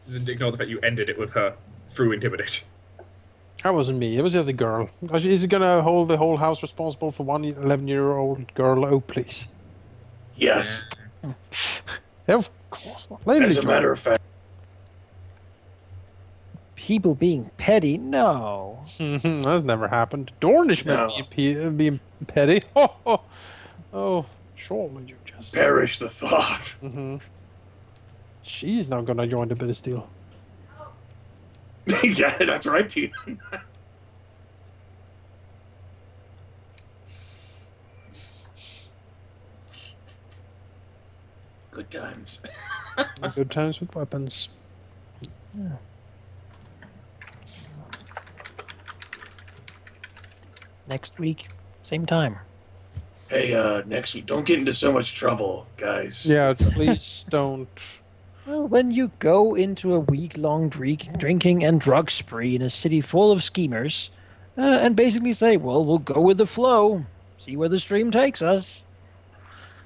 Didn't ignore the fact you ended it with her through intimidation. That wasn't me. It was just a girl. Is he gonna hold the whole house responsible for one 11-year-old girl? Oh, please. Yes. Yeah, of course not. Lady As a Jourdain. matter of fact, People being petty? No. That's never happened. Dornish No. being petty. Oh, surely you just. perish the thought. She's not gonna join the bit of steel. Yeah, that's right, Tina. Good times. Good times with weapons. Next week, same time. Hey, next week, don't get into so much trouble, guys. Yeah, please don't. Well, when you go into a week-long drinking and drug spree in a city full of schemers, and basically say, well, we'll go with the flow, see where the stream takes us,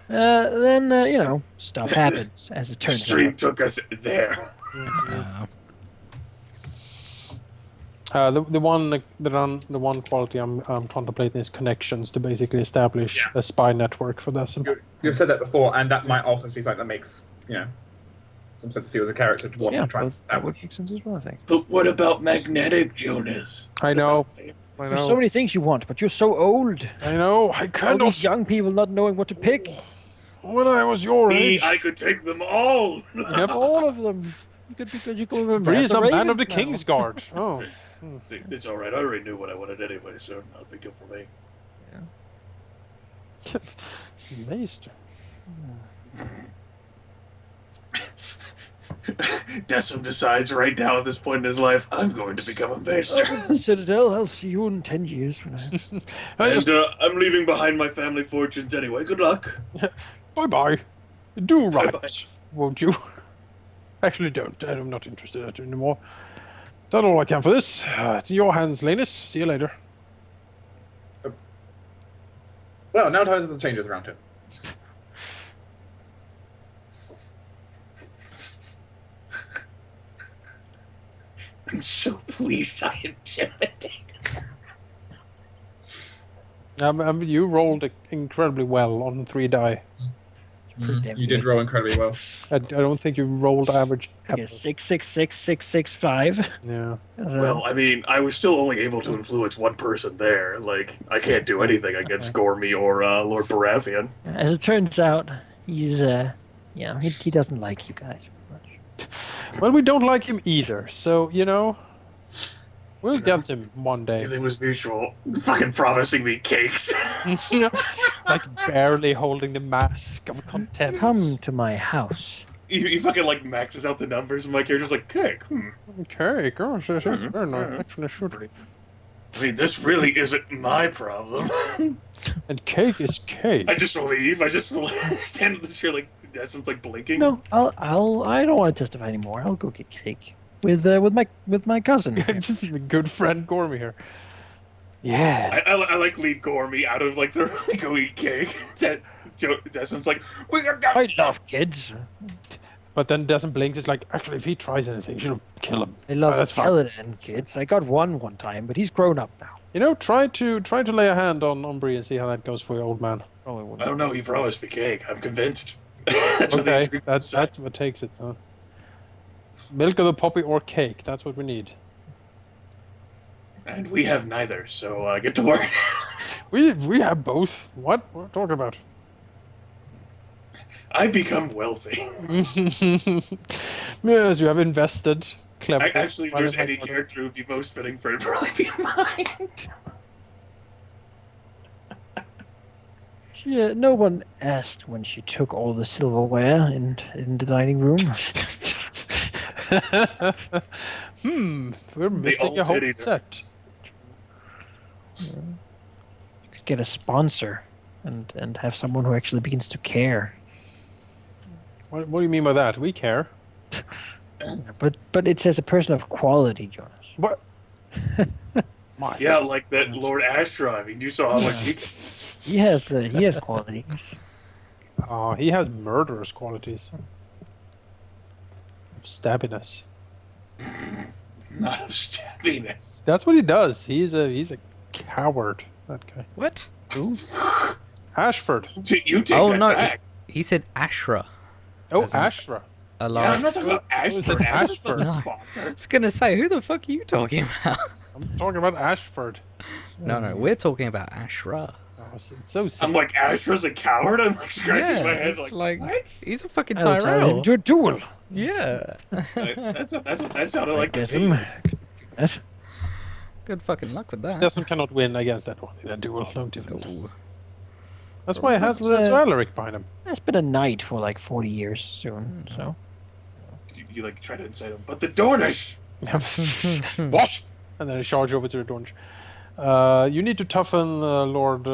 then, stuff happens, as it turns Stream out. took us there. The one quality I'm contemplating is connections to basically establish a spy network for this. You've said that before, and that might also be something that makes, some sense to you as a character to want Yeah, to try and that would establish. make sense as well, I think. But what about magnetic, Jonas? I know. There's so many things you want, but you're so old. I know. I All cannot. these young people not knowing what to pick. When I was your Me, age, I could take them all. Yep. All of them. You can remember. Breeze the man of the Ravens now. King's Guard. Oh, It's all right. I already knew what I wanted anyway, so not a big deal for me. Maester. Decim decides right now at this point in his life, I'm going to become a maester. The Citadel, I'll see you in 10 years from now. And I'm leaving behind my family fortunes anyway. Good luck. Bye-bye. Do right, Bye-bye. won't you? Actually, don't. I'm not interested in it anymore. Done all I can for this. It's in your hands, Lanus. See you later. Well, now time for the changes around him. I'm so pleased I intimidated. You rolled incredibly well on 3 die. Pretty damn You did good. roll incredibly well. I don't think you rolled average ever. Yeah, 666,665. Yeah. Well, I mean, I was still only able to influence one person there. Like, I can't do anything against Gormy or Lord Baratheon. As it turns out, he's he doesn't like you guys very much. Well, we don't like him either, so, we'll get him one day. It was mutual. Fucking promising me cakes. Like barely holding the mask of contempt. Come to my house. You fucking like maxes out the numbers, and my character's like, cake. Okay, girl, very nice. Actually, should be. I mean, this really isn't my problem. And cake is cake. I just leave. I just stand in the chair like Desmond's like blinking. No, I don't want to testify anymore. I'll go get cake with my cousin. Good friend Gormy here. Yes. I like lead Gormy out of like the go eat cake. Desmond's like, we got. I love kids. But then Desmond blinks. It's like, actually, if he tries anything, she'll kill him. I love that's fine. Caladan kids. I got one time, but he's grown up now. Try to lay a hand on Bree and see how that goes for your old man. Probably I wouldn't. don't know. He promised me cake. I'm convinced. That's what the Okay, intrigue that's said. what takes it. Huh? Milk of the poppy or cake. That's what we need. And we have neither, so get to work. We have both. What are you talking about? I become wealthy. Yes, you have invested. Clever. Actually, if there's any character who would be most fitting for it, it'd probably be mine. No one asked when she took all the silverware in the dining room. We're missing all a whole did either. set. You could get a sponsor and have someone who actually begins to care. What do you mean by that? We care. But it says a person of quality, Jonas. What? My Yeah, like that Lord Ashra. I mean, you saw how much he can. He has qualities. Oh, he has murderous qualities. Stabbiness. Not of stabbiness. That's what he does. He's a coward. That guy. What? Ashford. You take Oh that no, back. he said Ashra. Oh, As in- Ashra. A Yeah, large. I'm not talking about Ashford. Ashford. Ashford No. sponsor. I was gonna say, who the fuck are you talking about? I'm talking about Ashford. No, we're talking about Ashra. Oh, it's so I'm simple. like, Ashra's a coward? I'm like scratching my head it's like, what? he's a fucking I'll challenge him Tyrell. to a duel. Yeah. That's what that sounded like to Guess me. him. Good fucking luck with that. Desmond cannot win against that one in a duel. Don't do that. Ooh. That's why it has But, Sir Alaric behind him. That's been a knight for like 40 years soon. So You like try to incite him, but the Dornish. Wash! And then I charge over to the Dornish. You need to toughen Lord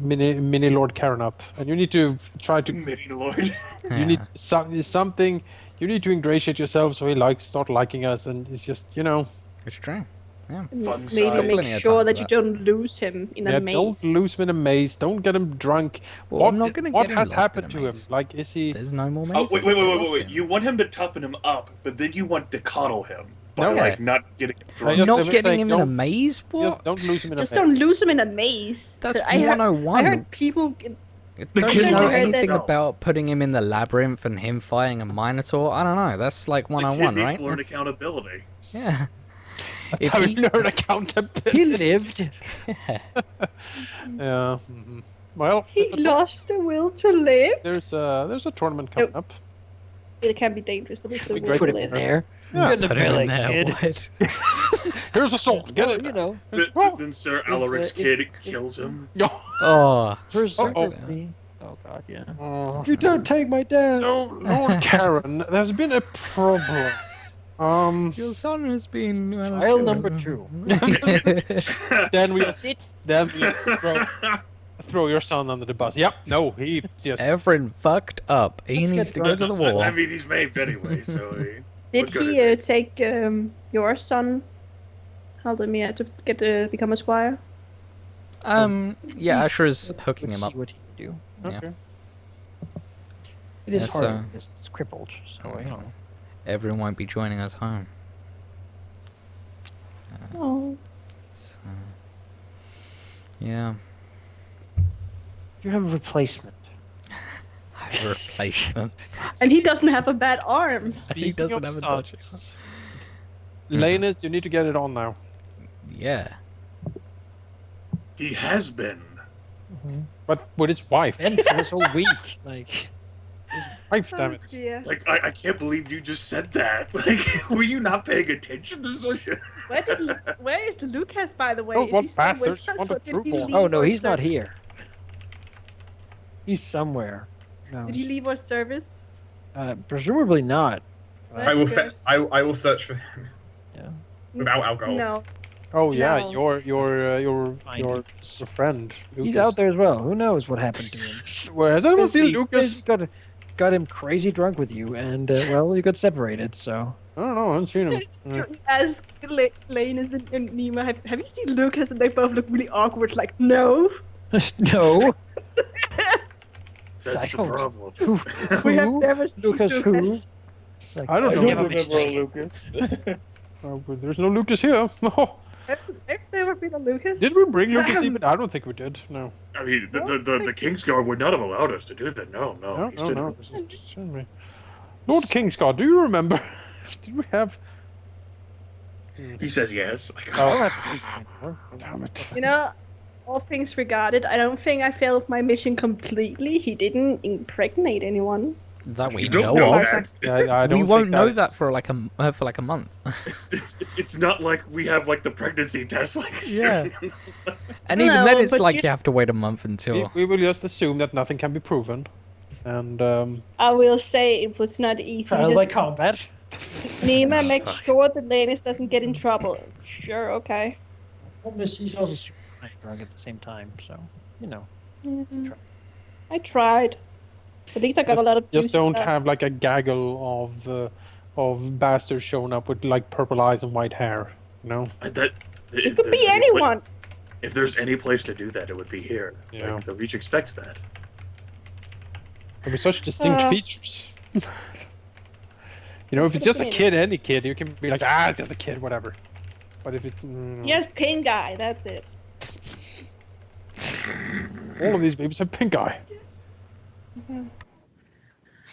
Mini Lord Karen up, and you need to try to. Midi Lord. You need something. You need to ingratiate yourself so he start liking us, and it's just It's true. Yeah. Fun Maybe size. Plenty make of sure time that for you that. don't lose him in a maze. don't lose him in a maze. Don't get him drunk. Well, I'm not gonna what get him has lost in happened a to him? maze. Like, is he? There's no more Oh, mazes. wait, to get lost wait. in. You want him to toughen him up, but then you want to coddle him. By, No. like, not getting him drunk. just- Not was getting saying, him in a don't- maze? Just What? don't lose him in Just a maze. don't lose him in a maze. That's I heard 101. people. Don't kid you know knows anything himself. about putting him in the labyrinth and him fighting a minotaur? I don't know. That's like The 101, kid needs right? to learn accountability. Yeah. That's If how he- you learn accountability. he lived. Yeah. Well, He if it's- lost the will to live. there's a tournament coming up. It can be dangerous to lose the Be will great to Put him live. in there. Yeah. Get the Put him melee in there, kid. what? Here's a sword. Get it. You know, Then Sir Alaric's kid kills him. Oh. preserve Uh-oh. me. Oh god, yeah. Oh. You don't take my dad. So, Lord Karen, there's been a problem. Your son has been... Trial number 2. Then we Did- throw your son under the bus. Yep. No, he just. Efren fucked up. He Let's needs get to go to the wall. I mean, he's made anyway, so. Did What good he is take your son, Halldamir, to become a squire? Yeah, Ashra's hooking him Let's up. see what he can do. Okay. It is Yes, hard because it's crippled, so you know. Everyone won't be joining us home. Oh, Yeah. You have a replacement. Replacement. and he doesn't have a bad arm. He Speaking doesn't of have a dodge. sons, Lanus, you need to get it on now. Yeah. He has been. But with his wife. And for this whole week, like, Wife, damn it. Yeah. Like, I can't believe you just said that. Like, were you not paying attention to such a... Where is Lucas, by the way? Oh, Is what he still with bastards us, want a or did true he ball? leave oh no, our he's not service? here. He's somewhere. No, Did he leave our service? presumably not. I will. That's good. I will search for him. Yeah. Without alcohol. No. Oh yeah, No. your Find him. friend. He's Lucas. out there as well. Who knows what happened to him? Well, has anyone seen He Lucas? got him crazy drunk with you, and well, you got separated. So I don't know. I haven't seen him. As Lane is in Nima, have you seen Lucas? And they both look really awkward. Like, no, no. That's I the don't- problem. we have Who? never seen Lucas who? Lucas. Like, I don't know. never mentioned his name. Lucas. Oh, but there's no Lucas here. No. Have never been a Lucas. Did we bring Lucas even? I don't think we did. No. I mean, the Kingsguard would not have allowed us to do that. No. No, He no, stood- no. Send me. Lord Kingsguard, do you remember? Did we have? He says yes. Like, Oh, Oh. damn it. You know, all things regarded, I don't think I failed my mission completely. He didn't impregnate anyone. That we you don't know know of. that. Yeah, I don't We won't think know that that's- for like a month. It's not like we have like the pregnancy test. Like, Yeah. And even No, then, it's but like you- you have to wait a month until. We will just assume that nothing can be proven, and I will say it was not easy. Trial by combat. Nima, make sure that Lannis doesn't get in trouble. Sure, okay. He's also super drunk at the same time, so you know. I tried. At least I got a lot of just juicy don't stuff. have like a gaggle of bastards showing up with like purple eyes and white hair. You know. It could be anyone. If there's any place to do that, it would be here. Yeah. Like, the Reach expects that. With such distinct features. You know, if it's just a kid, any kid, you can be like, it's just a kid, whatever. But if it's... Yes, pink eye, that's it. All of these babies have pink eye.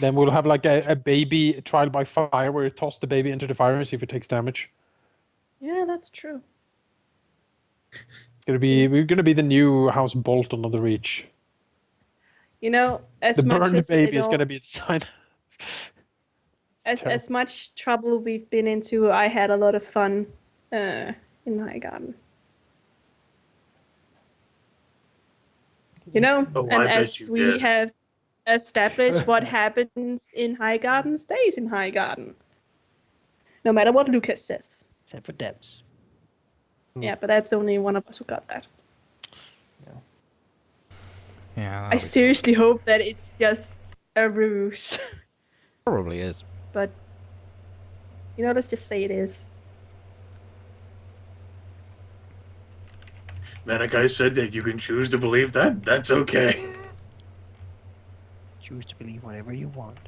Then we'll have like a baby trial by fire where you toss the baby into the fire and see if it takes damage. Yeah, that's true. We're gonna be the new House Bolton of the Reach. You know, as The much burned as baby is gonna be the sign. as much trouble we've been into, I had a lot of fun in Highgarden. You know, Oh, and I bet as you we did. have established, what happens in Highgarden stays in Highgarden. No matter what Lucas says. Except for Debs. Yeah, but that's only one of us who got that. Yeah, I seriously hope that it's just a ruse. probably is. But, you know, let's just say it is. Manikai said that you can choose to believe that. That's okay. Choose to believe whatever you want.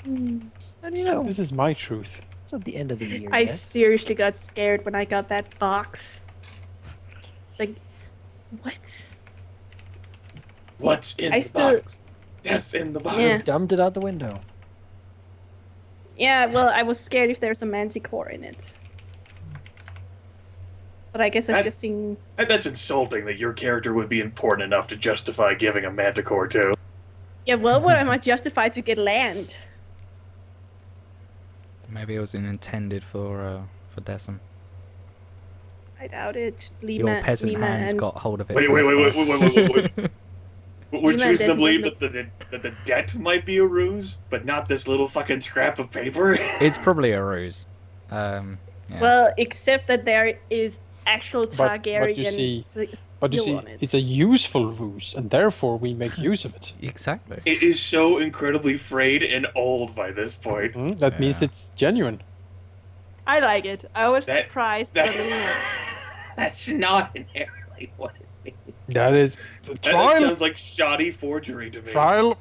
And you know, This is my truth. it's not the end of the year I yet. seriously got scared when I got that box. Like, what? What's in I the still- box? Death's in the box. Yeah. Dumped it out the window. Yeah, well, I was scared if there's a manticore in it. But I guess I've That- just seen... That's insulting that your character would be important enough to justify giving a manticore to. Yeah, well, what am I justified to get land? Maybe it was intended for Decim. I doubt it. Your peasant Lima hands and... got hold of it. Wait. We're You choosing to meant believe that- that the debt might be a ruse, but not this little fucking scrap of paper. It's probably a ruse. Yeah. Well, except that there is actual But Targaryen you see- seal But you see, on it. it's a useful ruse, and therefore we make use of it. Exactly. It is so incredibly frayed and old by this point. That means Yeah. it's genuine. I like it. I was That- surprised. that- but, That's not inherently what it means. That is That trial. sounds like shoddy forgery to me. Trial.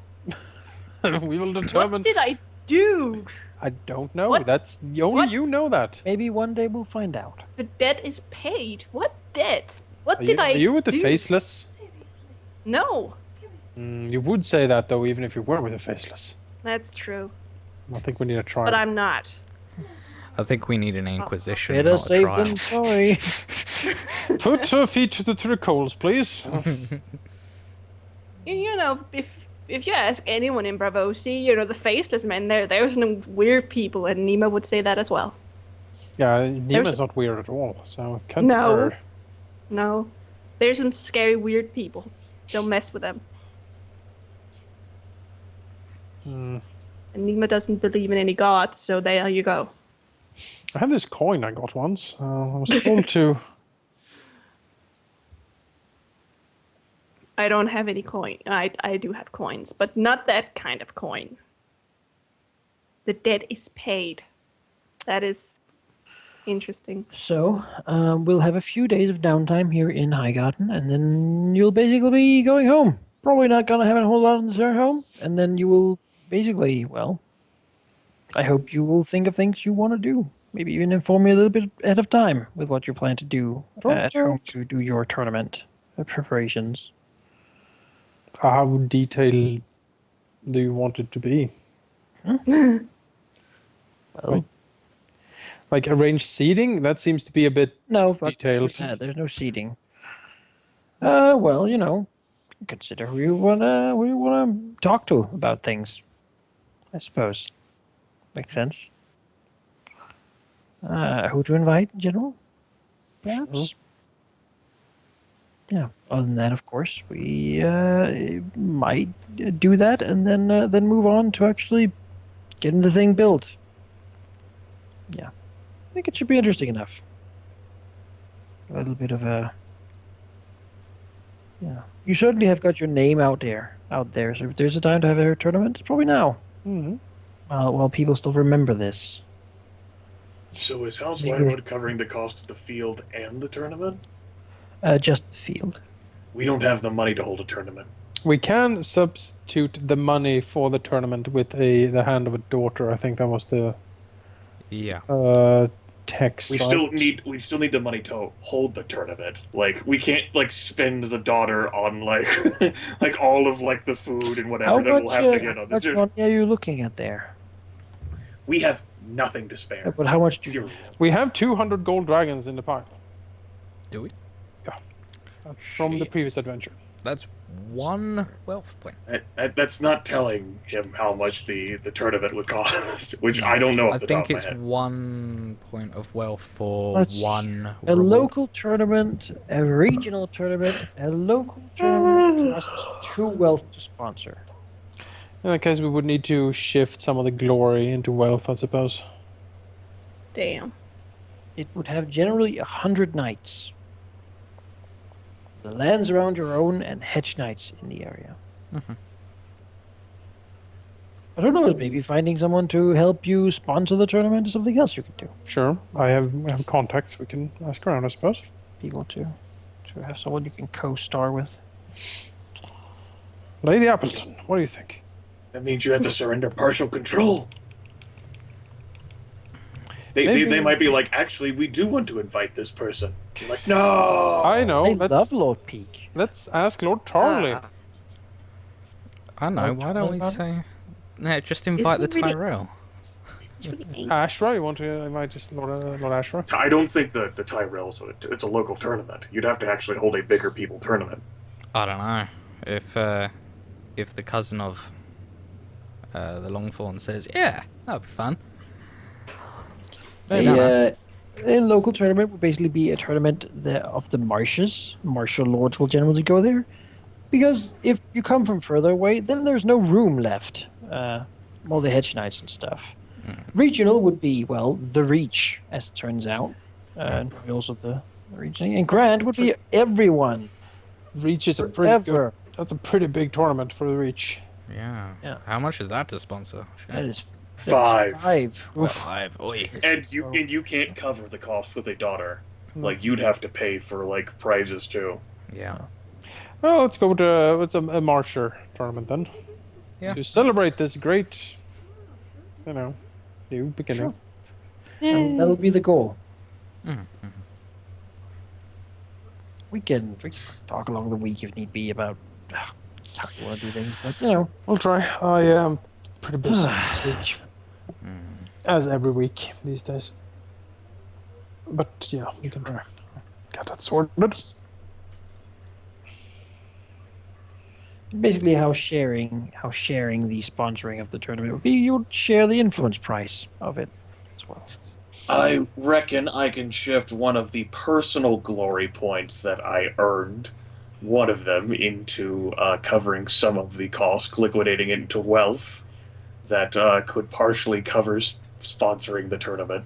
We will determine. what did I do? I don't know. What? That's only What? you know that. Maybe one day we'll find out. The debt is paid. What debt? What Are did you, I are you with the do? faceless? No, You would say that though, even if you were with the faceless. that's true. I think we need a trial. But I'm not. I think we need an inquisition. Better not a safe trial. than sorry. Put her feet to the coals, please. You know, if you ask anyone in Bravosi, you know, the faceless men, there's no weird people, and Nima would say that as well. Yeah, There's- Nima's not weird at all, so it can't No. be her. No, there's some scary weird people. Don't mess with them. Hmm. And Nima doesn't believe in any gods, so there you go. I have this coin I got once. I was told to. I don't have any coin. I do have coins, but not that kind of coin. The debt is paid. That is interesting. So, we'll have a few days of downtime here in Highgarden, and then you'll basically be going home. Probably not gonna have a whole lot on the return home, and then you will basically, well, I hope you will think of things you want to do. Maybe even inform me a little bit ahead of time with what you plan to do at home to do your tournament preparations. How detailed do you want it to be? Well, Like arranged seating? That seems to be a bit no, but detailed. there's no seating. Well, you know, consider who you wanna talk to about things. I suppose makes sense. Who to invite in general? Perhaps. Yeah. Other than that, of course, we might do that, and then move on to actually getting the thing built. Yeah, I think it should be interesting enough. A little bit of a. Yeah, you certainly have got your name out there. So if there's a time to have a tournament, it's probably now. Mhm. While people still remember this. So is House Maybe- Whitewood covering the cost of the field and the tournament? Just the field. We don't have the money to hold a tournament. We can substitute the money for the tournament with the hand of a daughter. I think that was the Yeah. text. We right? still need the money to hold the tournament. Like we can't like spend the daughter on like like all of like the food and whatever How that we'll much, have to get on the much tournament. money are you looking at there? We have nothing to spare. But how much do you... Zero. We have 200 gold dragons in the pile. Do we? That's from the Shit. previous adventure. That's 1 wealth point. That's not telling him how much the tournament would cost, which I don't know I off the top think of my it's head. 1 point of wealth for Let's- 1 A reward. local tournament, a regional tournament, a local tournament costs 2 wealth to sponsor. In that case, we would need to shift some of the glory into wealth, I suppose. Damn. It would have generally 100 knights. The lands around your own and hedge knights in the area. I don't know, maybe finding someone to help you sponsor the tournament is something else you could do. Sure, I have contacts. We can ask around, I suppose. People to have someone you can co-star with. Lady Appleton, what do you think? That means you have to surrender partial control. Maybe- They might be like, actually, we do want to invite this person. You're like, no. I know. I let's, love Lord Peak. let's ask Lord Tarley. Ah. I know, why don't we say... No, just invite the Isn't it really- Tyrell. It's really ancient. Ashra, you want to invite just Lord Ashra? I don't think the Tyrell's it's a local tournament. You'd have to actually hold a bigger people tournament. I don't know. If the cousin of the Longthorn says, yeah, that'd be fun. A local tournament would basically be a tournament of the marshes. Martial lords will generally go there. Because if you come from further away, then there's no room left. All the hedge knights and stuff. Regional would be, well, the Reach, as it turns out. And also the region. And Grand would be everyone. Reach is a pretty Forever. good. That's a pretty big tournament for the Reach. Yeah. Yeah. How much is that to sponsor? That is 5. 5. Oof. 5. Oi. And you can't cover the cost with a daughter. Like you'd have to pay for like prizes too. Yeah. Well, let's go to a Marcher tournament then. Yeah. To celebrate this great, new beginning. And that'll be the goal. Mhm, We can talk along the week if need be about how you want to do things, but We'll try. I am pretty busy this week, as every week these days. But yeah, we can try. Got that sorted. basically how sharing the sponsoring of the tournament would be. You would share the influence price of it as well. I reckon I can shift one of the personal glory points that I earned, one of them, into covering some of the cost, liquidating it into wealth that could partially cover sponsoring the tournament.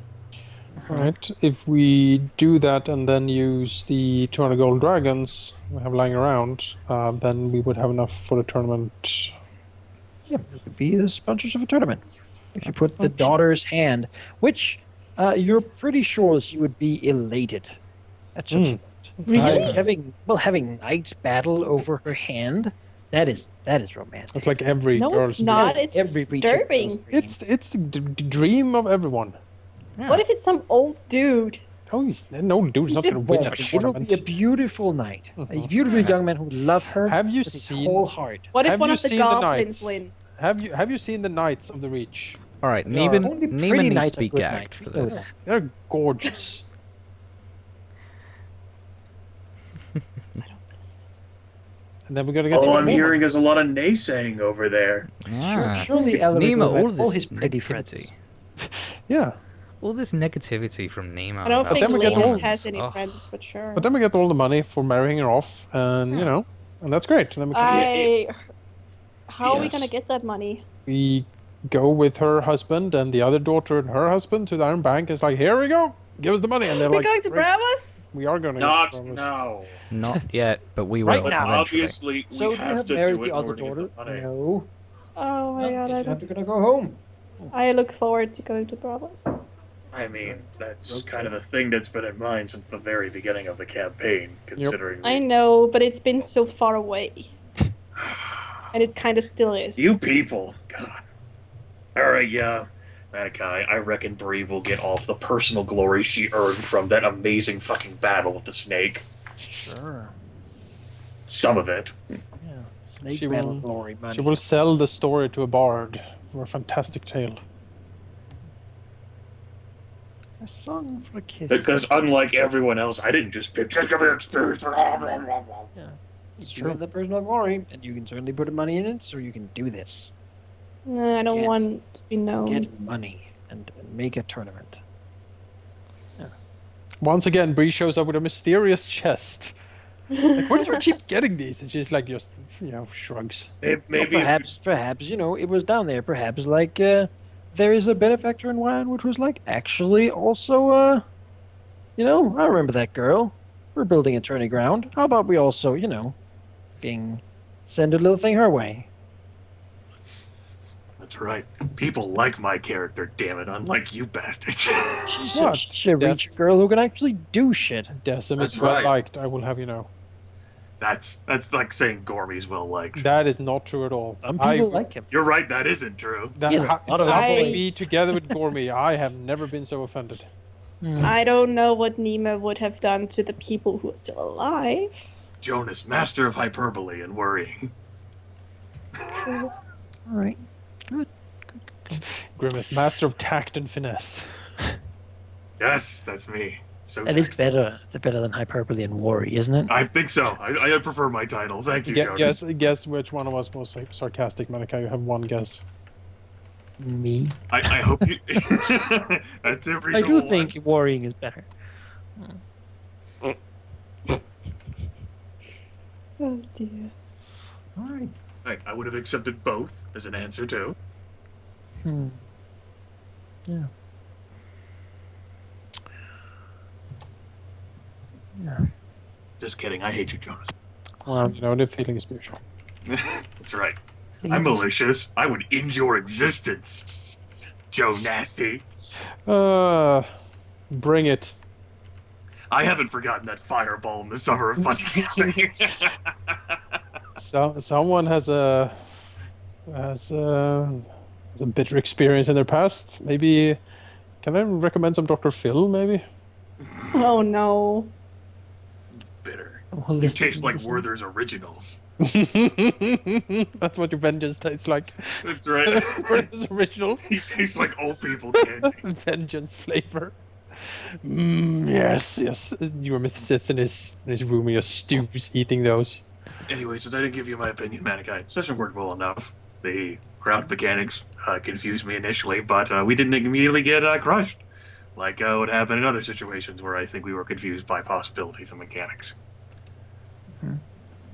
Right. If we do that and then use the 200 gold dragons we have lying around, then we would have enough for the tournament. Yeah, it could be the sponsors of a tournament. If you put the daughter's hand, which you're pretty sure she would be elated at such a thing. Having knights battle over her hand, that is romantic. It's like every No, girl's it's not. dream. It's Every Reacher disturbing. girl's dream. It's the dream of everyone. What if it's some old dude? Oh, no dude's not going to win a It'll be a tournament. beautiful night. A beautiful young man who would love her Have you with his seen? whole heart. What if Have one you of the seen the goblins knights? win? Have you seen the Knights of the Reach? Alright, Yeah. Neiman, Only pretty Neiman needs knights to be are good gagged knights, for we know this. that. They're gorgeous. And then we're gonna get. All I'm more. hearing is a lot of naysaying over there. Yeah. Surely Halldamir Nima, will have all all this his pretty friends. negativity. Yeah, All this negativity from Nima. I don't about think then we get Liz all- has any Oh. friends, but sure. but then we get all the money for marrying her off, and and that's great. And then How are we Yes. gonna get that money? we go with her husband and the other daughter and her husband to the Iron Bank. It's like, here we go, give us the money, and they're We're like, going to "Great, Bravos? we are going to Not get Bravos." now. Not yet, but we will Right now. eventually. Obviously, we So do you have have to married do it the in other order to get daughter? the money. No. Oh my god, You're gonna go home. I look forward to going to Bravos. I mean, that's kind of the thing that's been in mind since the very beginning of the campaign, considering I know, but it's been so far away. And it kind of still is. you people. God. Alright, yeah. Malachi, I reckon Bree will get off the personal glory she earned from that amazing fucking battle with the snake. Sure. Some of it. Yeah. Snake She battle will- glory money. She will sell the story to a bard for a fantastic tale. A song for a kiss. Because unlike everyone else, I didn't just pick just give me experience. It's true. The personal glory, and you can certainly put money in it, so you can do this. I don't Get- want to be known. Get money and make a tournament. Once again, Bree shows up with a mysterious chest. Like, where do you keep getting these? And she's like, just, shrugs. Maybe Well, perhaps, it was down there. Perhaps, like, there is a benefactor in Wine, which was like, actually, also, I remember that girl. We're building a tourney ground. How about we also, send a little thing her way? that's right. People like my character, damn it, unlike you bastards. She's What? a rich That's- girl who can actually do shit. Decim That's is well right. liked, I will have you know. That's like saying Gormy's well liked. That is not true at all. Some people like him. You're right, that isn't true. That, He has a lot of having influence. me together with Gormy, I have never been so offended. I don't know what Nima would have done to the people who are still alive. Jonas, master of hyperbole and worrying. All right. Grimmeth, master of tact and finesse. Yes, that's me. So That is tactful. better than hyperbole and worry, isn't it? I think so. I prefer my title. Thank you, Jonas. Guess which one of us was sarcastic, Malachi. You have one guess. Me. I hope you. That's every I do single think worrying is better. Oh dear. All right. one. I would have accepted both as an answer too. Yeah. Just kidding. I hate you, Jonas. The feeling is mutual. That's right. I'm malicious. I would end your existence. Joe Nasty. Bring it. I haven't forgotten that fireball in the summer of fun. So someone has a bitter experience in their past. Maybe can I recommend some Dr. Phil? Maybe. Oh no. Bitter. Holistic You taste like medicine. Werther's originals. That's what your vengeance tastes like. That's right. Werther's original You taste like old people candy. vengeance flavor. Yes. Euromyth sits in his room and just stews eating those. Anyway, since I didn't give you my opinion, Manikai, session worked well enough. The crowd mechanics confused me initially, but we didn't immediately get crushed. Like what happened in other situations where I think we were confused by possibilities and mechanics.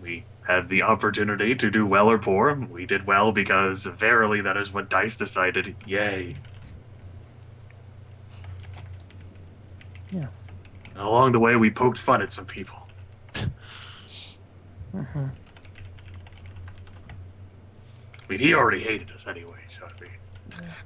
We had the opportunity to do well or poor. We did well because verily that is what DICE decided. Yay. Yeah. And along the way, we poked fun at some people. I mean, he already hated us anyway, so I mean,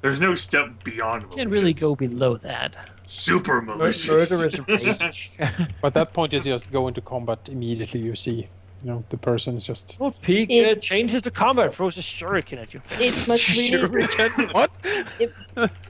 there's no step beyond malicious. Can't really go below that. Super malicious. Murderous rage. But that point is just go into combat immediately. You see, the person is just. Well, Peak It's- changes to combat, throws a shuriken at you. It must really What?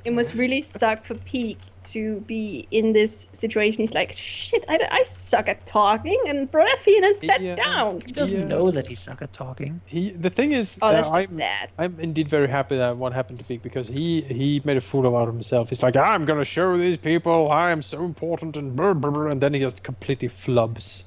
it must really suck for Peak to be in this situation. He's like, shit, I suck at talking, and Breffian has sat Yeah. down. He doesn't Yeah. know that he's suck at talking. The thing is, Oh, that's I'm just sad. I'm indeed very happy that what happened to Pig because he made a fool out of himself. He's like, I'm gonna show these people I am so important and blah, blah, blah, and then he just completely flubs.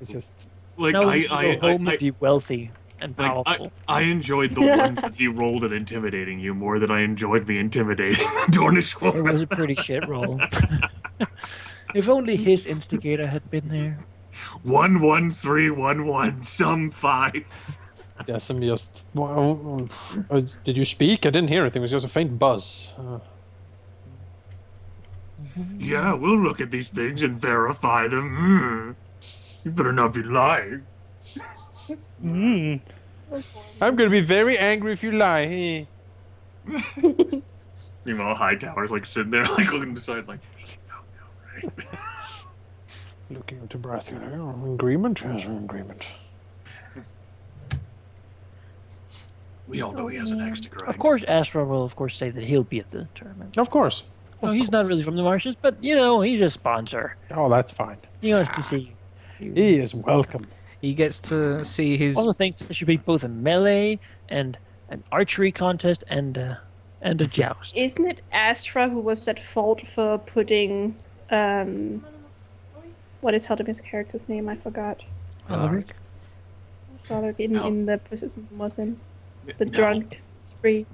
It's just Like Now I, he can go home and be wealthy and powerful. I enjoyed the ones that he rolled at intimidating you more than I enjoyed me intimidating Dornish It woman. was a pretty shit roll. If only his instigator had been there. 11311 some 5. Decim just. Well, did you speak? I didn't hear anything. It was just a faint buzz. Yeah, we'll look at these things and verify them. You better not be lying. I'm gonna be very angry if you lie. Yeah, Meanwhile, Hightower's like sitting there, like looking aside, like, right? Looking into Baratheon. Agreement? Yes, agreement. We all know he has an axe to grind. Of course, Ashford will, of course, say that he'll be at the tournament. Of course. No, he's not really from the marshes, but, he's a sponsor. Oh, that's fine. He wants to see you. He is welcome. He gets to see his. Also thinks there should be both a melee and an archery contest and a joust. Isn't it Astra who was at fault for putting what is Halddamir's character's name? I forgot. Alaric? Alaric in the position he was in. The No. drunk spree.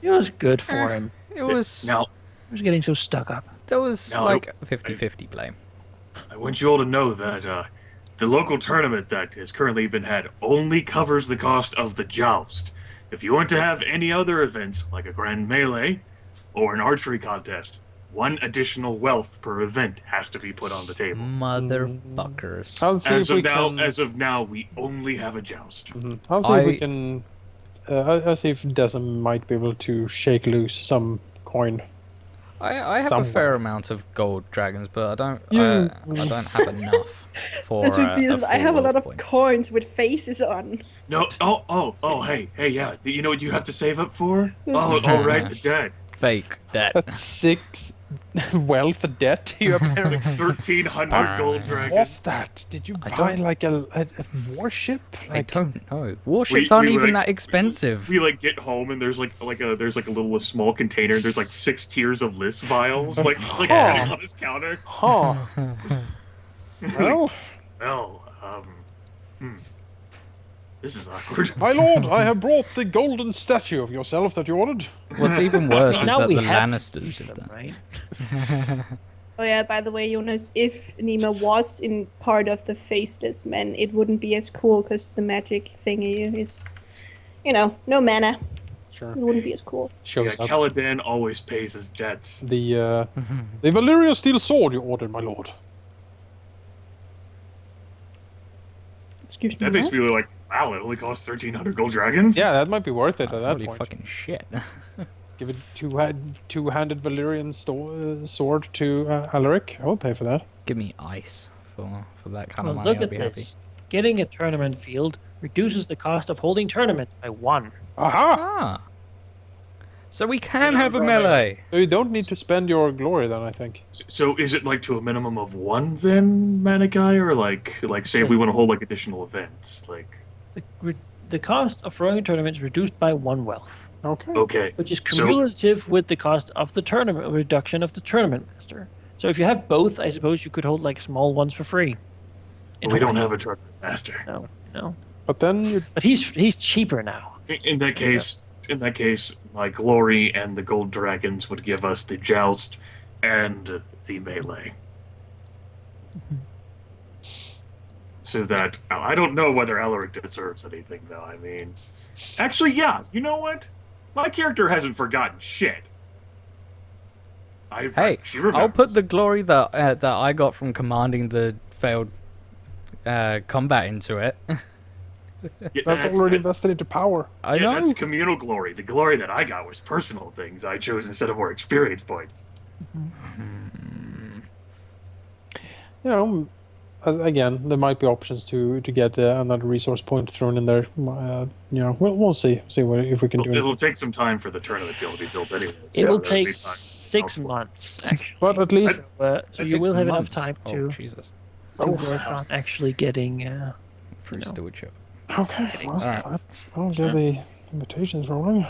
It was good for him. It was. Now, He was getting so stuck up. There was No, like 50-50 blame. I want you all to know that the local tournament that has currently been had only covers the cost of the joust. If you want to have any other events, like a grand melee or an archery contest, one additional wealth per event has to be put on the table. Motherfuckers. I'll see As if we of now, can. as of now, we only have a joust. I'll see if we I- can. I'll see if Desm might be able to shake loose some coin. I have a Somewhere. fair amount of gold dragons, but I don't. You- I don't have enough for. This would be a I have a full lot of point. coins with faces on. No, hey, yeah. You know what you have to save up for? Oh, all right, the debt. Fake debt. That's 6 wealth debt you apparently. 1,300 gold dragons. What's that? Did you I buy don't- like a warship? I Like, don't know. Warships aren't we even like- that expensive. We like get home and there's like a small container. There's like 6 tiers of list vials like sitting on his counter. Huh. Well, Well, this is awkward. my lord, I have brought the golden statue of yourself that you ordered. What's even worse is now that we the have to Lannisters use did them, that. right? Oh yeah, by the way, Jonas, if Nima was in part of the Faceless Men, it wouldn't be as cool because the magic thingy is, no mana. Sure. It wouldn't be as cool. Shows Yeah, up. Caladan always pays his debts. The Valyria steel sword you ordered, my lord. Excuse me. That makes what? me like, wow, it only costs 1,300 gold dragons. Yeah, that might be worth it at that Holy point. fucking shit. Give it two-handed Valyrian sword to Alaric. I will pay for that. Give me ice for that kind Well, of money. look I'll at be this. Getting a tournament field reduces the cost of holding tournaments by 1. Aha! Ah. So we can have a melee. So you don't need to spend your glory then, I think. So is it like to a minimum of 1 then, Manikai, or like say if we want to hold like additional events, like The cost of throwing a tournament is reduced by 1 wealth, Okay. okay. which is So- cumulative with the cost of the tournament reduction of the tournament master. So if you have both, I suppose you could hold like small ones for free. We don't have a tournament master. No. But then you But he's cheaper now. In that case, my glory and the gold dragons would give us the joust and the melee. So that I don't know whether Alaric deserves anything, though. I mean, actually, yeah. You know what? My character hasn't forgotten shit. Hey, she I'll remembers. put the glory that I got from commanding the failed combat into it. Yeah, that's already invested into power. I yeah, know. that's communal glory. The glory that I got was personal things I chose instead of more experience points. You know, again, there might be options to get another resource point thrown in there. We'll see if we can do it. It'll take some time for the tournament field to be built anyway. It so will that'll be take fine. 6 months, actually. But at least So you will have enough time Oh, to Jesus. work on actually getting. Free know. stewardship. okay. Well, Alright. I'll get the invitations rolling.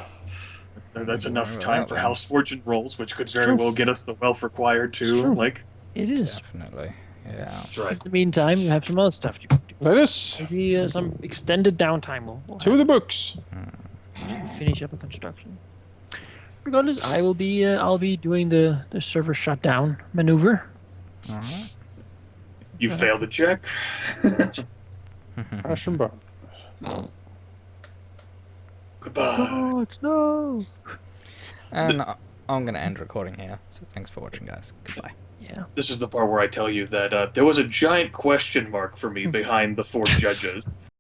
That's enough Right, time right, for right. House Fortune rolls, which could very true. well get us the wealth required It's true. to, like, It is. Definitely. Yeah. that's right. In the meantime, you have some other stuff to do. Let us Maybe some extended downtime will to the books. finish up a construction. Regardless, I'll be doing the server shutdown maneuver. Alright. You failed the check. Crash and burn. Goodbye. God, no. And I'm going to end recording here. So thanks for watching, guys. Goodbye. Yeah. This is the part where I tell you that there was a giant question mark for me behind the 4 judges.